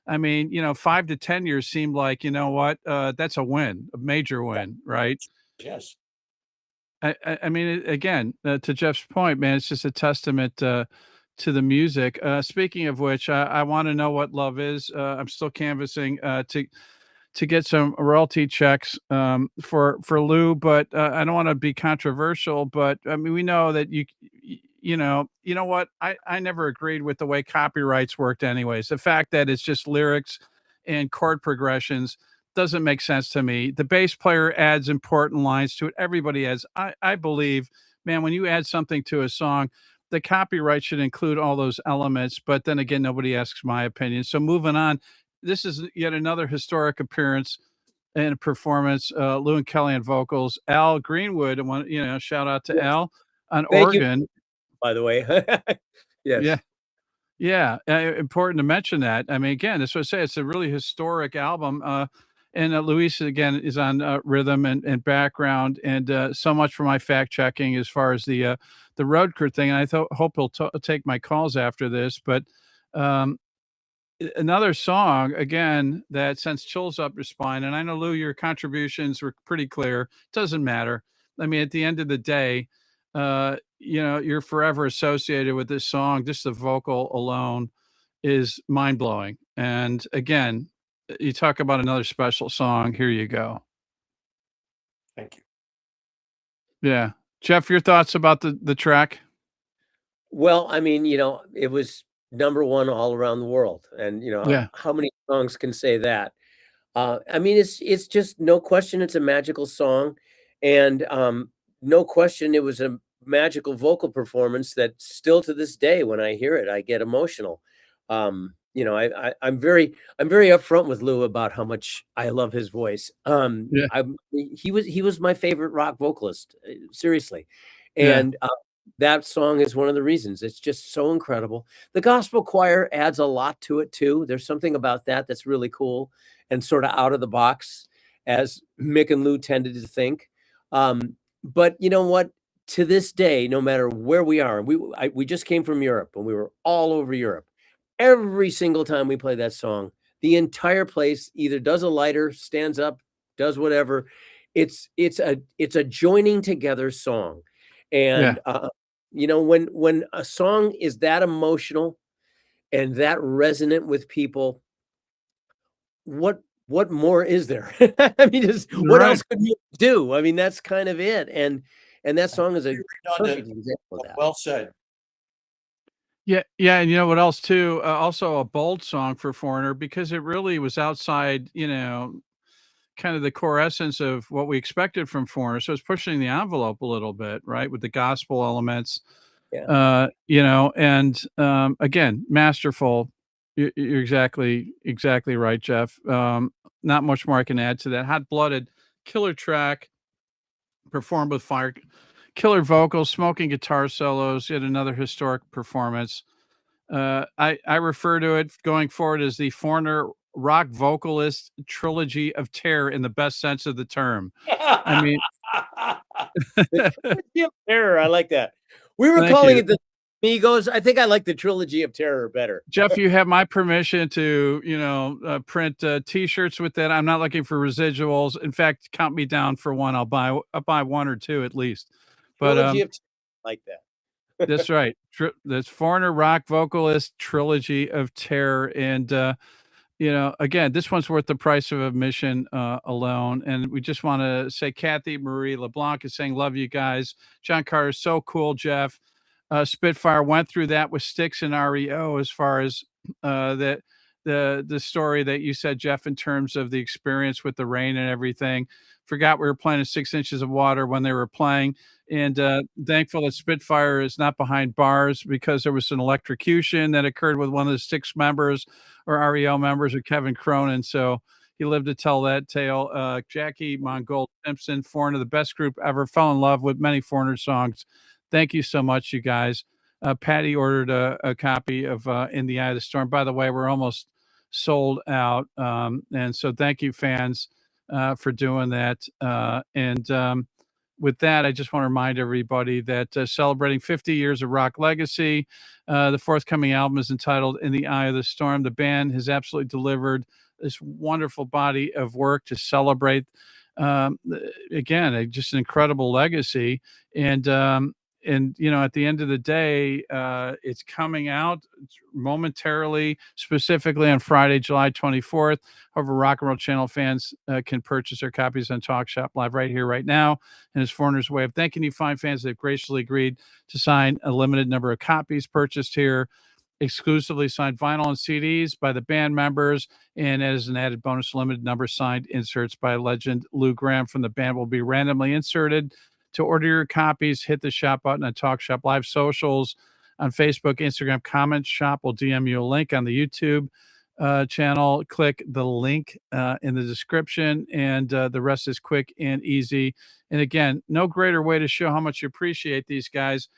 I mean, 5 to 10 years seemed like, that's a win, a major win, right? Yes. I mean, again, to Jeff's point, man, it's just a testament to the music. Speaking of which, I want to know what love is. I'm still canvassing to get some royalty checks for Lou, but I don't want to be controversial. But I mean, we know that you know what? I never agreed with the way copyrights worked. Anyways, the fact that it's just lyrics and chord progressions doesn't make sense to me. The bass player adds important lines to it. Everybody adds. I believe, man, when you add something to a song, the copyright should include all those elements. But then again, nobody asks my opinion. So moving on, this is yet another historic appearance and performance. Lou and Kelly on vocals. Al Greenwood, shout out to Al on Thank organ. you, by the way. Yes. Yeah. Yeah, important to mention that. I mean, again, that's what I say. It's a really historic album. And Luis, again, is on rhythm and background, and so much for my fact checking as far as the road crew thing. And I hope he'll take my calls after this. But another song, again, that sends chills up your spine. And I know, Lou, your contributions were pretty clear. Doesn't matter. I mean, at the end of the day, you're forever associated with this song. Just the vocal alone is mind blowing. And again, you talk about another special song. Here you go. Thank you. Yeah. Jeff, your thoughts about the track? Well, I mean, it was number one all around the world. And, Yeah. how many songs can say that? I mean, it's just no question. It's a magical song. And no question, it was a magical vocal performance that still to this day, when I hear it, I get emotional. I'm very upfront with Lou about how much I love his voice. Yeah. He was my favorite rock vocalist, seriously. Yeah. And that song is one of the reasons. It's just so incredible. The gospel choir adds a lot to it too. There's something about that that's really cool and sort of out of the box, as Mick and Lou tended to think. But you know what? To this day, no matter where we are, we just came from Europe and we were all over Europe. Every single time we play that song, the entire place either does a lighter, stands up, does whatever. It's a joining together song. Yeah. And you know, when a song is that emotional and that resonant with people, what more is there? I mean, You're what right. else could you do? I mean, that's kind of it. And that song is a Redundant, perfect example of that. well said. Yeah, yeah, and you know what else too? Also a bold song for Foreigner because it really was outside, kind of the core essence of what we expected from Foreigner. So it's pushing the envelope a little bit, right, with the gospel elements. Yeah. And again, masterful. You're exactly right, Jeff. Not much more I can add to that. Hot blooded, killer track, performed with fire, killer vocals, smoking guitar solos. Yet another historic performance. I refer to it going forward as the Foreigner rock vocalist trilogy of terror in the best sense of the term. I mean, The Trilogy of Terror, I like that. We were thank calling you. it the Migos. I think I like the Trilogy of Terror better. Jeff, you have my permission to, print T-shirts with that. I'm not looking for residuals. In fact, count me down for one. I'll buy one or two at least. But Trilogy of Terror, like that. that's right. That's Foreigner rock vocalist trilogy of terror, and again, this one's worth the price of admission alone. And we just want to say, Kathy Marie LeBlanc is saying, "Love you guys." John Carter is so cool, Jeff. Spitfire went through that with Styx and REO as far as the story that you said, Jeff, in terms of the experience with the rain and everything. Forgot we were playing in 6 inches of water when they were playing. And thankful that Spitfire is not behind bars because there was an electrocution that occurred with one of the Styx members or REO members or Kevin Cronin. So he lived to tell that tale. Jackie Mongold Simpson, Foreigner, the best group ever, fell in love with many Foreigner songs. Thank you so much, you guys. Patty ordered a copy of In the Eye of the Storm. By the way, we're almost sold out. And so thank you, fans, for doing that. With that, I just want to remind everybody that celebrating 50 years of rock legacy, the forthcoming album is entitled In the Eye of the Storm. The band has absolutely delivered this wonderful body of work to celebrate, again, just an incredible legacy. And at the end of the day, it's coming out momentarily, specifically on Friday, July 24th. However, Rock and Roll Channel fans can purchase their copies on Talk Shop Live right here, right now. And as Foreigner's way of thanking you fine fans, they've graciously agreed to sign a limited number of copies purchased here, exclusively signed vinyl and CDs by the band members. And as an added bonus, limited number signed inserts by legend Lou Gramm from the band will be randomly inserted. To order your copies, hit the shop button on Talk Shop Live socials on Facebook, Instagram, comment shop. We'll DM you a link on the YouTube channel. Click the link in the description, and the rest is quick and easy. And again, no greater way to show how much you appreciate these guys.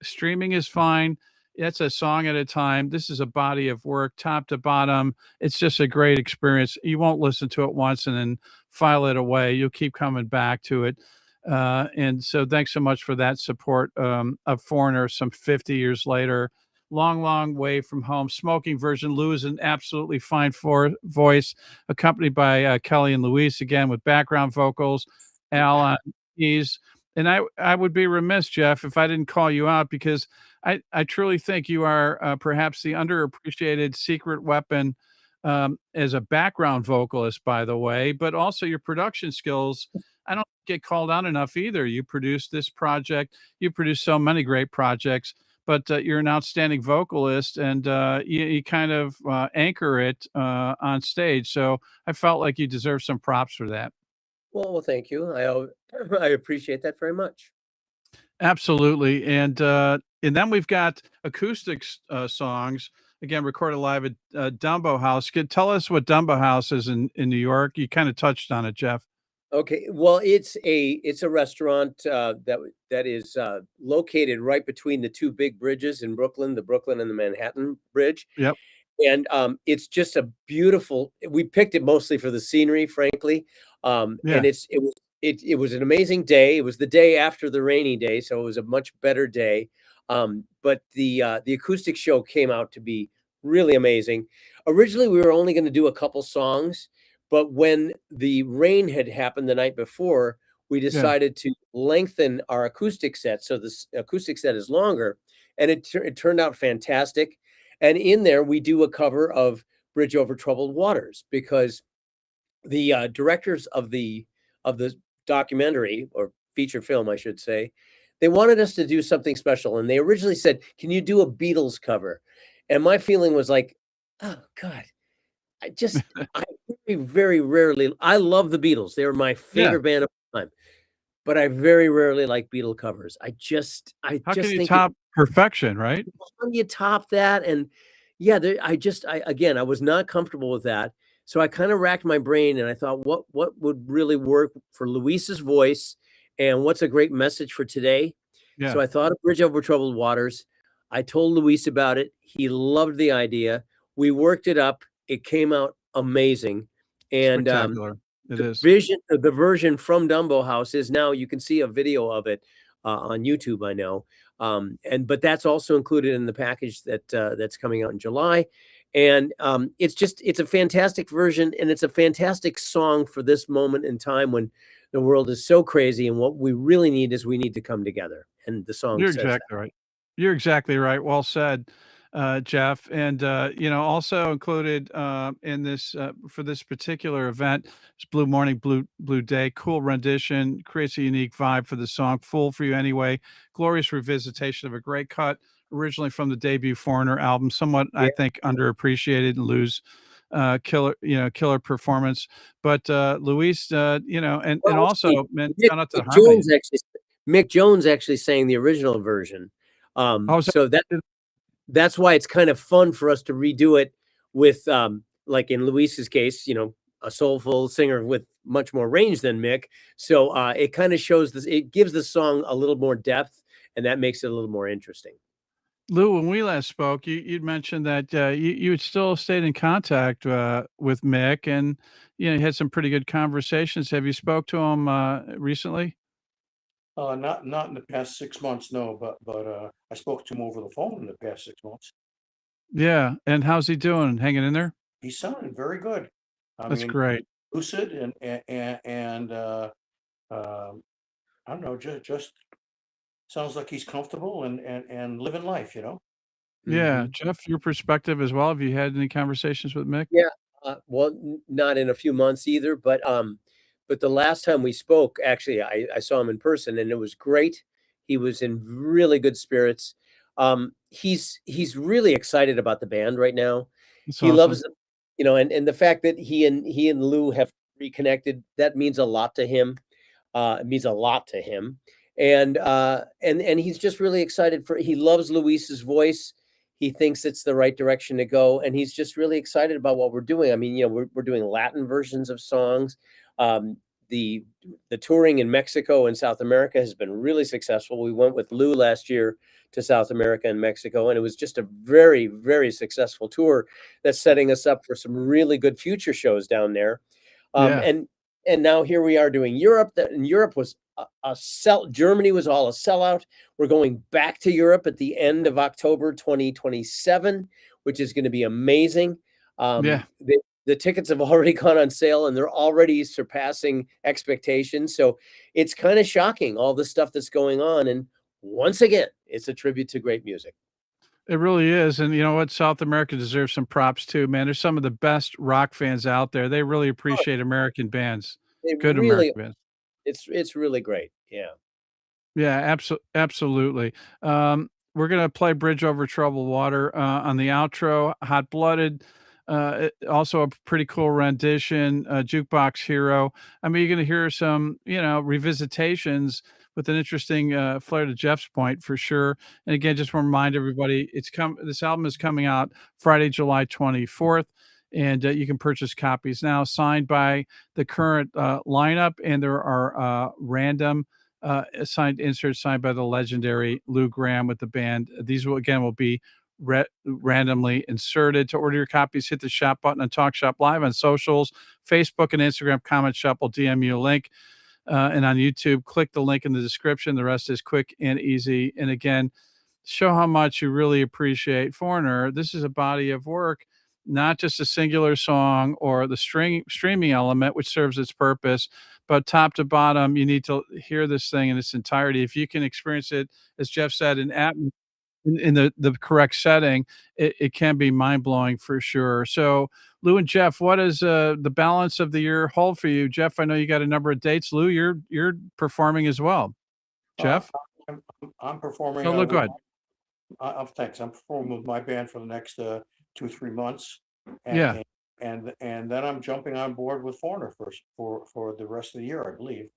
Streaming is fine. It's a song at a time. This is a body of work, top to bottom. It's just a great experience. You won't listen to it once and then file it away. You'll keep coming back to it. And so thanks so much for that support of Foreigner some 50 years later. Long way from home. Smoking version. Lou is an absolutely fine voice, accompanied by Kelly and Luis, again, with background vocals. Al on keys. And I would be remiss, Jeff, if I didn't call you out because I truly think you are perhaps the underappreciated secret weapon as a background vocalist, by the way, but also your production skills. I don't get called out enough either. You produced this project. You produced so many great projects, but you're an outstanding vocalist, and you kind of anchor it on stage. So I felt like you deserve some props for that. Well, thank you. I appreciate that very much. Absolutely. And then we've got acoustic songs, again, recorded live at Dumbo House. Tell us what Dumbo House is in New York. You kind of touched on it, Jeff. Okay, well, it's a restaurant that is located right between the two big bridges in Brooklyn, the Brooklyn and the Manhattan Bridge. Yep. And it's just a beautiful. We picked it mostly for the scenery, frankly. Yeah. And it was an amazing day. It was the day after the rainy day, so it was a much better day. But the acoustic show came out to be really amazing. Originally, we were only going to do a couple songs, but when the rain had happened the night before, we Yeah. decided to lengthen our acoustic set. So this acoustic set is longer, and it turned out fantastic. And in there, we do a cover of Bridge Over Troubled Waters because the directors of the documentary or feature film, I should say, they wanted us to do something special, and they originally said, "Can you do a Beatles cover?" And my feeling was like, "Oh God, I very, very rarely. I love the Beatles; they were my Yeah. favorite band of all time, but I very rarely like Beatle covers. I How can just you think it top perfection, right? how do you top that? And yeah, I again, I was not comfortable with that. So I kind of racked my brain and I thought, what would really work for Luis's voice and what's a great message for today? Yeah. So I thought of Bridge Over Troubled Waters. I told Luis about it. He loved the idea. We worked it up. It came out amazing. And Spectacular. It is. the version from Dumbo House is now you can see a video of it on YouTube, I know. But that's also included in the package that's coming out in July. And it's a fantastic version and it's a fantastic song for this moment in time when the world is so crazy and what we really need is we need to come together. And the song You're says that. exactly right. You're exactly right. Well said, Jeff. And also included in this for this particular event is Blue Morning, Blue Day. Cool rendition, creates a unique vibe for the song. Fool for You Anyway. Glorious revisitation of a great cut originally from the debut Foreigner album. Somewhat, I Yeah. think, underappreciated and lose killer performance. But Luis, and Well, actually, also, man, Mick, shout out to the Mick harmony. Jones actually Mick Jones actually sang the original version. Oh, so So that's why it's kind of fun for us to redo it with, like in Luis's case, a soulful singer with much more range than Mick. So it kind of shows this, it gives the song a little more depth, and that makes it a little more interesting. Lou, when we last spoke, you'd mentioned that you had still stayed in contact with Mick, and you had some pretty good conversations. Have you spoke to him recently? Not in the past 6 months, no, but I spoke to him over the phone in the past 6 months. Yeah, and how's he doing? Hanging in there? He's sounding very good. I That's mean, great. lucid and I don't know, just sounds like he's comfortable and living life. Yeah, Mhm. Jeff, your perspective as well. Have you had any conversations with Mick? Yeah, well, not in a few months either, but the last time we spoke, actually, I saw him in person, and it was great. He was in really good spirits. He's really excited about the band right now. That's He loves awesome. the, and the fact that he and Lou have reconnected, that means a lot to him. It means a lot to him, and he's just really excited for. He loves Luis's voice. He thinks it's the right direction to go, and he's just really excited about what we're doing. I mean, we're doing Latin versions of songs. Um, the touring in Mexico and South America has been really successful. We went with Lou last year to South America and Mexico, and it was just a very, very successful tour that's setting us up for some really good future shows down there. Um, Yeah, and and now here we are doing Europe. That and Europe was a sell. Germany was all a sellout. We're going back to Europe at the end of October 2027, which is going to be amazing. yeah. The tickets have already gone on sale and they're already surpassing expectations. So it's kind of shocking all the stuff that's going on. And once again, it's a tribute to great music. It really is, and you know what? South America deserves some props too, man. They're some of the best rock fans out there. They really Oh, appreciate American bands, they good really, American bands. it's really great. Yeah. Yeah, absolutely. We're gonna play "Bridge Over Troubled Water" on the outro. Hot Blooded, also a pretty cool rendition. Juke Box Hero. I mean, you're gonna hear some, revisitations with an interesting flair to Jeff's point for sure. And again, just want to remind everybody, this album is coming out Friday, July 24th. and you can purchase copies now signed by the current lineup, and there are random signed inserts signed by the legendary Lou Gramm with the band. These will be randomly inserted. To order your copies, hit the shop button on Talk Shop Live on socials, Facebook and Instagram. Comment Shop will DM you a link. And on YouTube, click the link in the description. The rest is quick and easy. And again, show how much you really appreciate Foreigner. This is a body of work, not just a singular song or the streaming element, which serves its purpose, but top to bottom, you need to hear this thing in its entirety. If you can experience it, as Jeff said, in the correct setting, it can be mind blowing for sure. So, Lou and Jeff, what does the balance of the year hold for you? Jeff, I know you got a number of dates. Lou, you're performing as well. Jeff, I'm performing. oh, look good. Thanks. I'm performing with my band for the next 2-3 months, Yeah. and then I'm jumping on board with Foreigner for the rest of the year, I believe.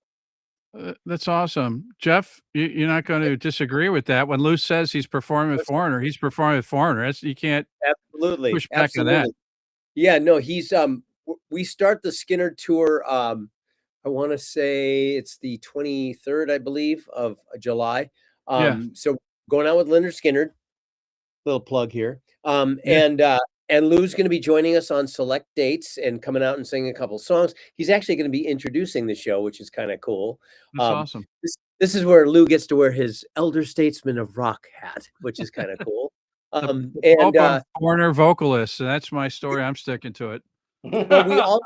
That's awesome. Jeff, you're not going to disagree with that. When Lou says he's performing with Foreigner, he's performing with Foreigner. You can't Absolutely. push back on that. Absolutely. Yeah, no, he's we start the Skinner tour. I want to say it's the 23rd, I believe, of July. Yeah. So going out with Leonard Skinner, little plug here. Yeah. And Lou's going to be joining us on select dates and coming out and singing a couple songs. He's actually going to be introducing the show, which is kind of cool. That's awesome. This is where Lou gets to wear his Elder Statesman of Rock hat, which is kind of cool. Foreigner vocalist. So that's my story. I'm sticking to it. Well,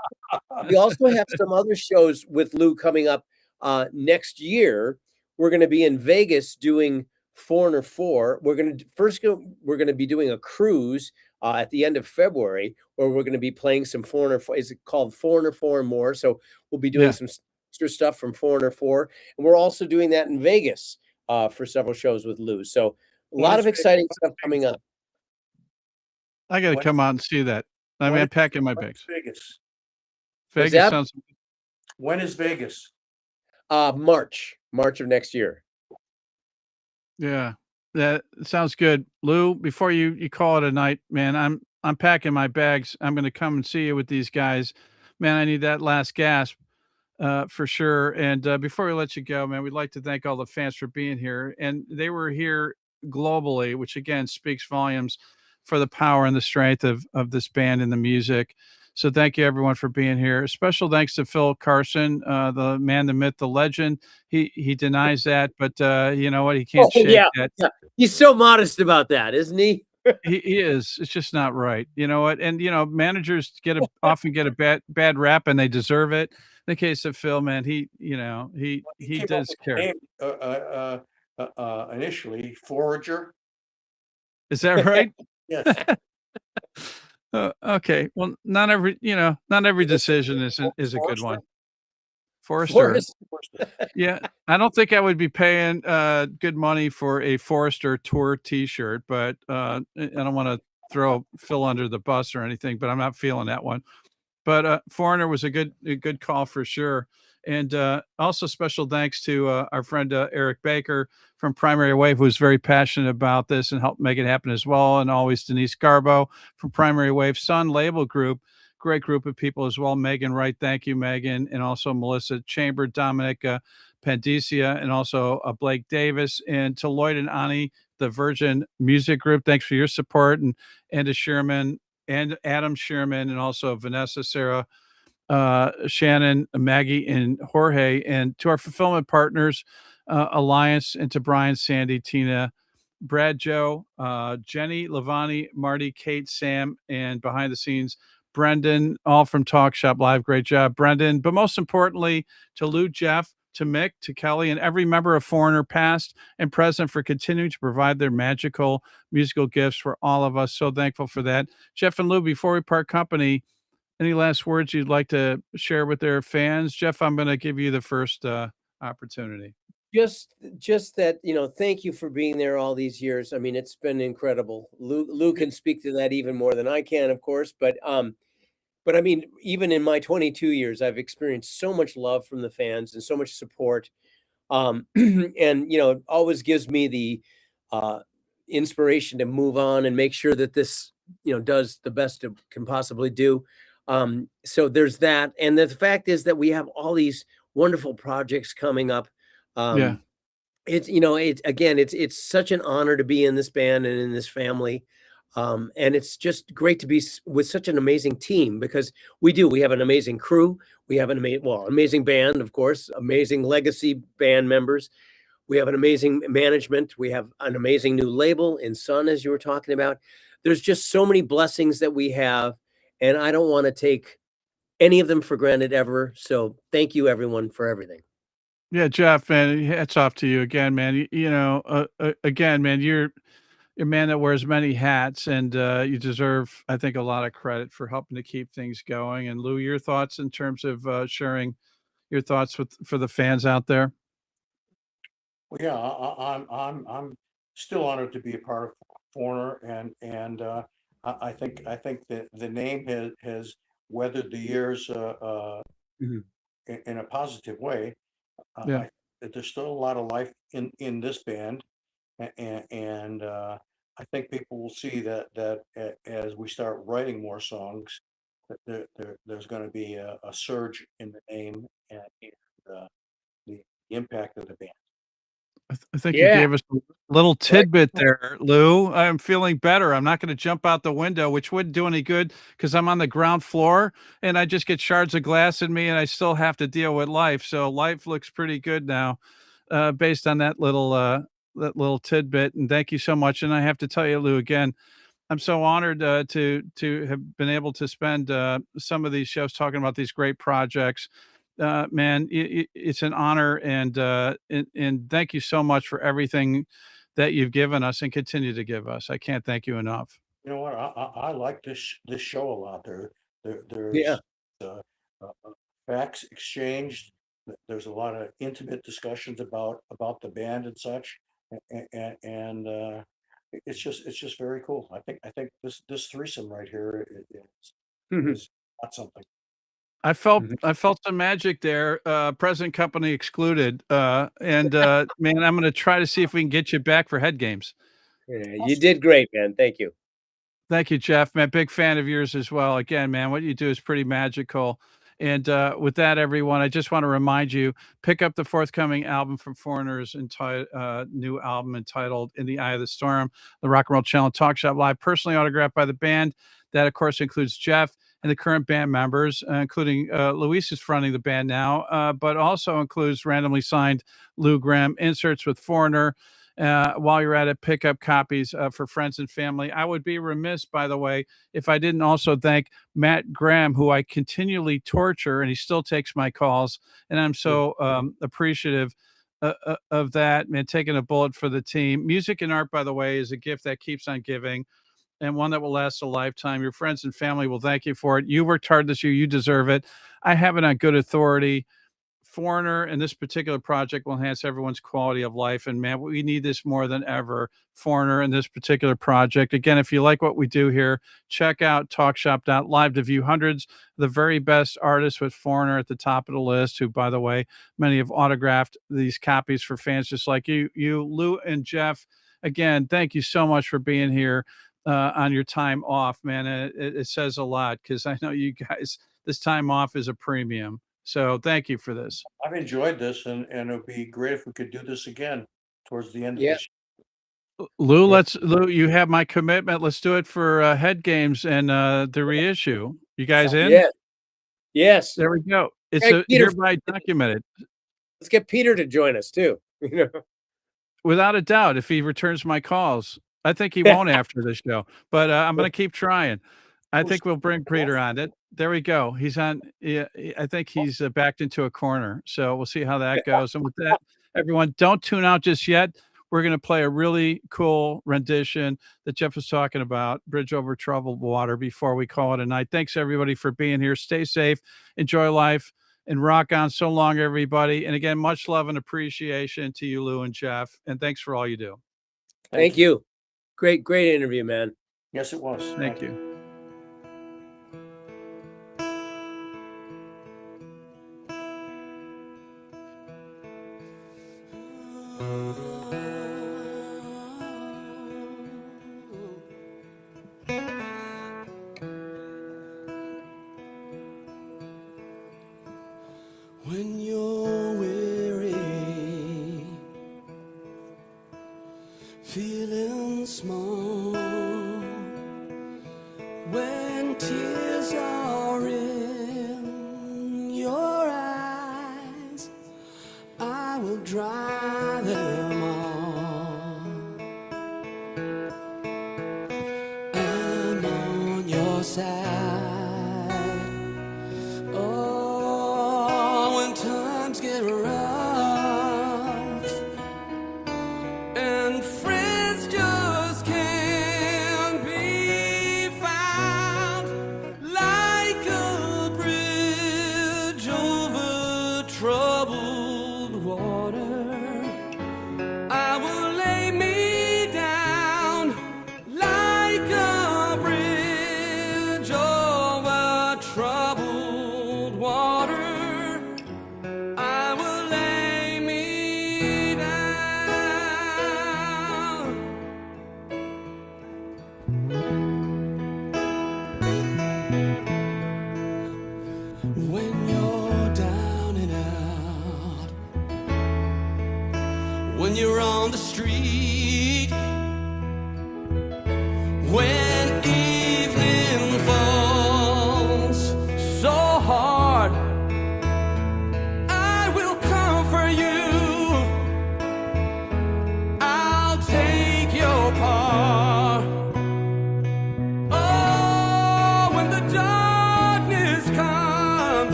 we also have some other shows with Lou coming up next year. We're going to be in Vegas doing Foreigner 4. We're going to be doing a cruise at the end of February, where we're going to be playing some Foreigner 4. Is it called Foreigner 4 and More? So we'll be doing some extra stuff from Foreigner 4, and we're also doing that in Vegas for several shows with Lou. So a lot of exciting stuff coming up. I got to come out and see that. I'm packing my bags. Vegas. Vegas sounds. When is Vegas? March of next year. Yeah, that sounds good. Lou, before you call it a night, man, I'm packing my bags. I'm going to come and see you with these guys. Man, I need that last gasp for sure. And before we let you go, man, we'd like to thank all the fans for being here. And they were here globally, which again speaks volumes for the power and the strength of this band and the music. So thank you everyone for being here. Special thanks to Phil Carson, the man, the myth, the legend. He denies that, but you know what? He can't shake that. Yeah. He's so modest about that, isn't he? He is. It's just not right. You know what? And managers often get a bad rap, and they deserve it. In the case of Phil, man, he does care. Initially, Forager. Is that right? Yes. Okay. Well, not every decision is a good one. Forrester. Yeah, I don't think I would be paying good money for a Forrester tour T-shirt, but I don't want to throw Phil under the bus or anything, but I'm not feeling that one. But Foreigner was a good call for sure. And also special thanks to our friend Eric Baker from Primary Wave, who's very passionate about this and helped make it happen as well. And always Denise Garbo from Primary Wave Sun Label Group. Great group of people as well. Megan Wright, thank you, Megan. And also Melissa Chamber, Dominic Pandicia, and also Blake Davis. And to Lloyd and Ani, the Virgin Music Group, thanks for your support. And to Sherman and Adam Sherman, and also Vanessa, Sarah, Shannon, Maggie, and Jorge, and to our fulfillment partners, Alliance, and to Brian, Sandy, Tina, Brad, Joe, Jenny, Lavani, Marty, Kate, Sam, and behind the scenes, Brendan, all from Talk Shop Live. Great job, Brendan. But most importantly, to Lou, Jeff, to Mick, to Kelly, and every member of Foreigner, past and present, for continuing to provide their magical musical gifts for all of us. So thankful for that. Jeff and Lou, before we part company, any last words you'd like to share with their fans? Jeff, I'm going to give you the first opportunity. Just that, thank you for being there all these years. I mean, it's been incredible. Lou can speak to that even more than I can, of course. But I mean, even in my 22 years, I've experienced so much love from the fans and so much support. And, it always gives me the inspiration to move on and make sure that this does the best it can possibly do. So there's that. And the fact is that we have all these wonderful projects coming up. Yeah. It's such an honor to be in this band and in this family. And it's just great to be with such an amazing team, because we have an amazing crew. We have an amazing band, of course, amazing legacy band members. We have an amazing management. We have an amazing new label in Sun, as you were talking about. There's just so many blessings that we have, and I don't want to take any of them for granted ever. So thank you, everyone, for everything. Yeah, Jeff, man, hats off to you again, man. Again, man, you're a man that wears many hats, and you deserve, I think, a lot of credit for helping to keep things going. And Lou, your thoughts in terms of sharing your thoughts for the fans out there? Well, yeah, I'm still honored to be a part of Foreigner, and I think that the name has weathered the years Mhm. in a positive way. Yeah. That there's still a lot of life in this band, and I think people will see that as we start writing more songs, that there's going to be a surge in the name and the impact of the band. I think you Yeah. gave us a little Right. tidbit there, Lou. I'm feeling better. I'm not going to jump out the window, which wouldn't do any good because I'm on the ground floor and I just get shards of glass in me and I still have to deal with life. So life looks pretty good now, based on that little tidbit. And thank you so much. And I have to tell you, Lou, again, I'm so honored to have been able to spend some of these shows talking about these great projects. Man, it's an honor, and thank you so much for everything that you've given us and continue to give us. I can't thank you enough. You know what? I like this show a lot. Yeah. There's uh, facts exchanged. There's a lot of intimate discussions about the band and such, and it's just very cool. I think this threesome right here Mhm. is not something. Mhm. I felt some magic there, present company excluded. Man, I'm gonna try to see if we can get you back for head games. Yeah, you did great, man. Thank you. Thank you, Jeff, man. Big fan of yours as well. Again, man, what you do is pretty magical. And with that, everyone, I just want to remind you, pick up the forthcoming album from Foreigners, new album entitled "In the Eye of the Storm," the Rock and Roll Channel Talk Shop Live, personally autographed by the band. That, of course, includes Jeff and the current band members, including Luis is fronting the band now, but also includes randomly signed Lou Gramm inserts with Foreigner. While you're at it, pick up copies for friends and family. I would be remiss, by the way, if I didn't also thank Matt Graham, who I continually torture, and he still takes my calls, and I'm so appreciative of that, man, taking a bullet for the team. Music and art, by the way, is a gift that keeps on giving and one that will last a lifetime. Your friends and family will thank you for it. You worked hard this year. You deserve it. I have it on good authority. Foreigner and this particular project will enhance everyone's quality of life. And man, we need this more than ever. Foreigner and this particular project. Again, if you like what we do here, check out talkshop.live to view hundreds of the very best artists with Foreigner at the top of the list, who, by the way, many have autographed these copies for fans just like you, Lou and Jeff. Again, thank you so much for being here on your time off, man. It says a lot because I know you guys, this time off is a premium. So thank you for this. I've enjoyed this, and it would be great if we could do this again towards the end of Yeah. this. Lou, Yeah. Lou, you have my commitment. Let's do it for head games and the reissue. You guys in? Yeah. Yes. There we go. It's Hey, Peter, hereby documented. let's get Peter to join us too. Without a doubt, if he returns my calls. I think he won't after this show, but I'm going to keep trying. I think we'll bring Peter on it. There we go. He's on. Yeah, I think he's backed into a corner. So we'll see how that goes. And with that, everyone, don't tune out just yet. We're going to play a really cool rendition that Jeff was talking about, Bridge Over Troubled Water, before we call it a night. Thanks, everybody, for being here. Stay safe, enjoy life, and rock on. So long, everybody. And again, much love and appreciation to you, Lou and Jeff. And thanks for all you do. Thank you. Great interview, man. Yes, it was. Thank you. tears are in your eyes, I will dry them all. And on your side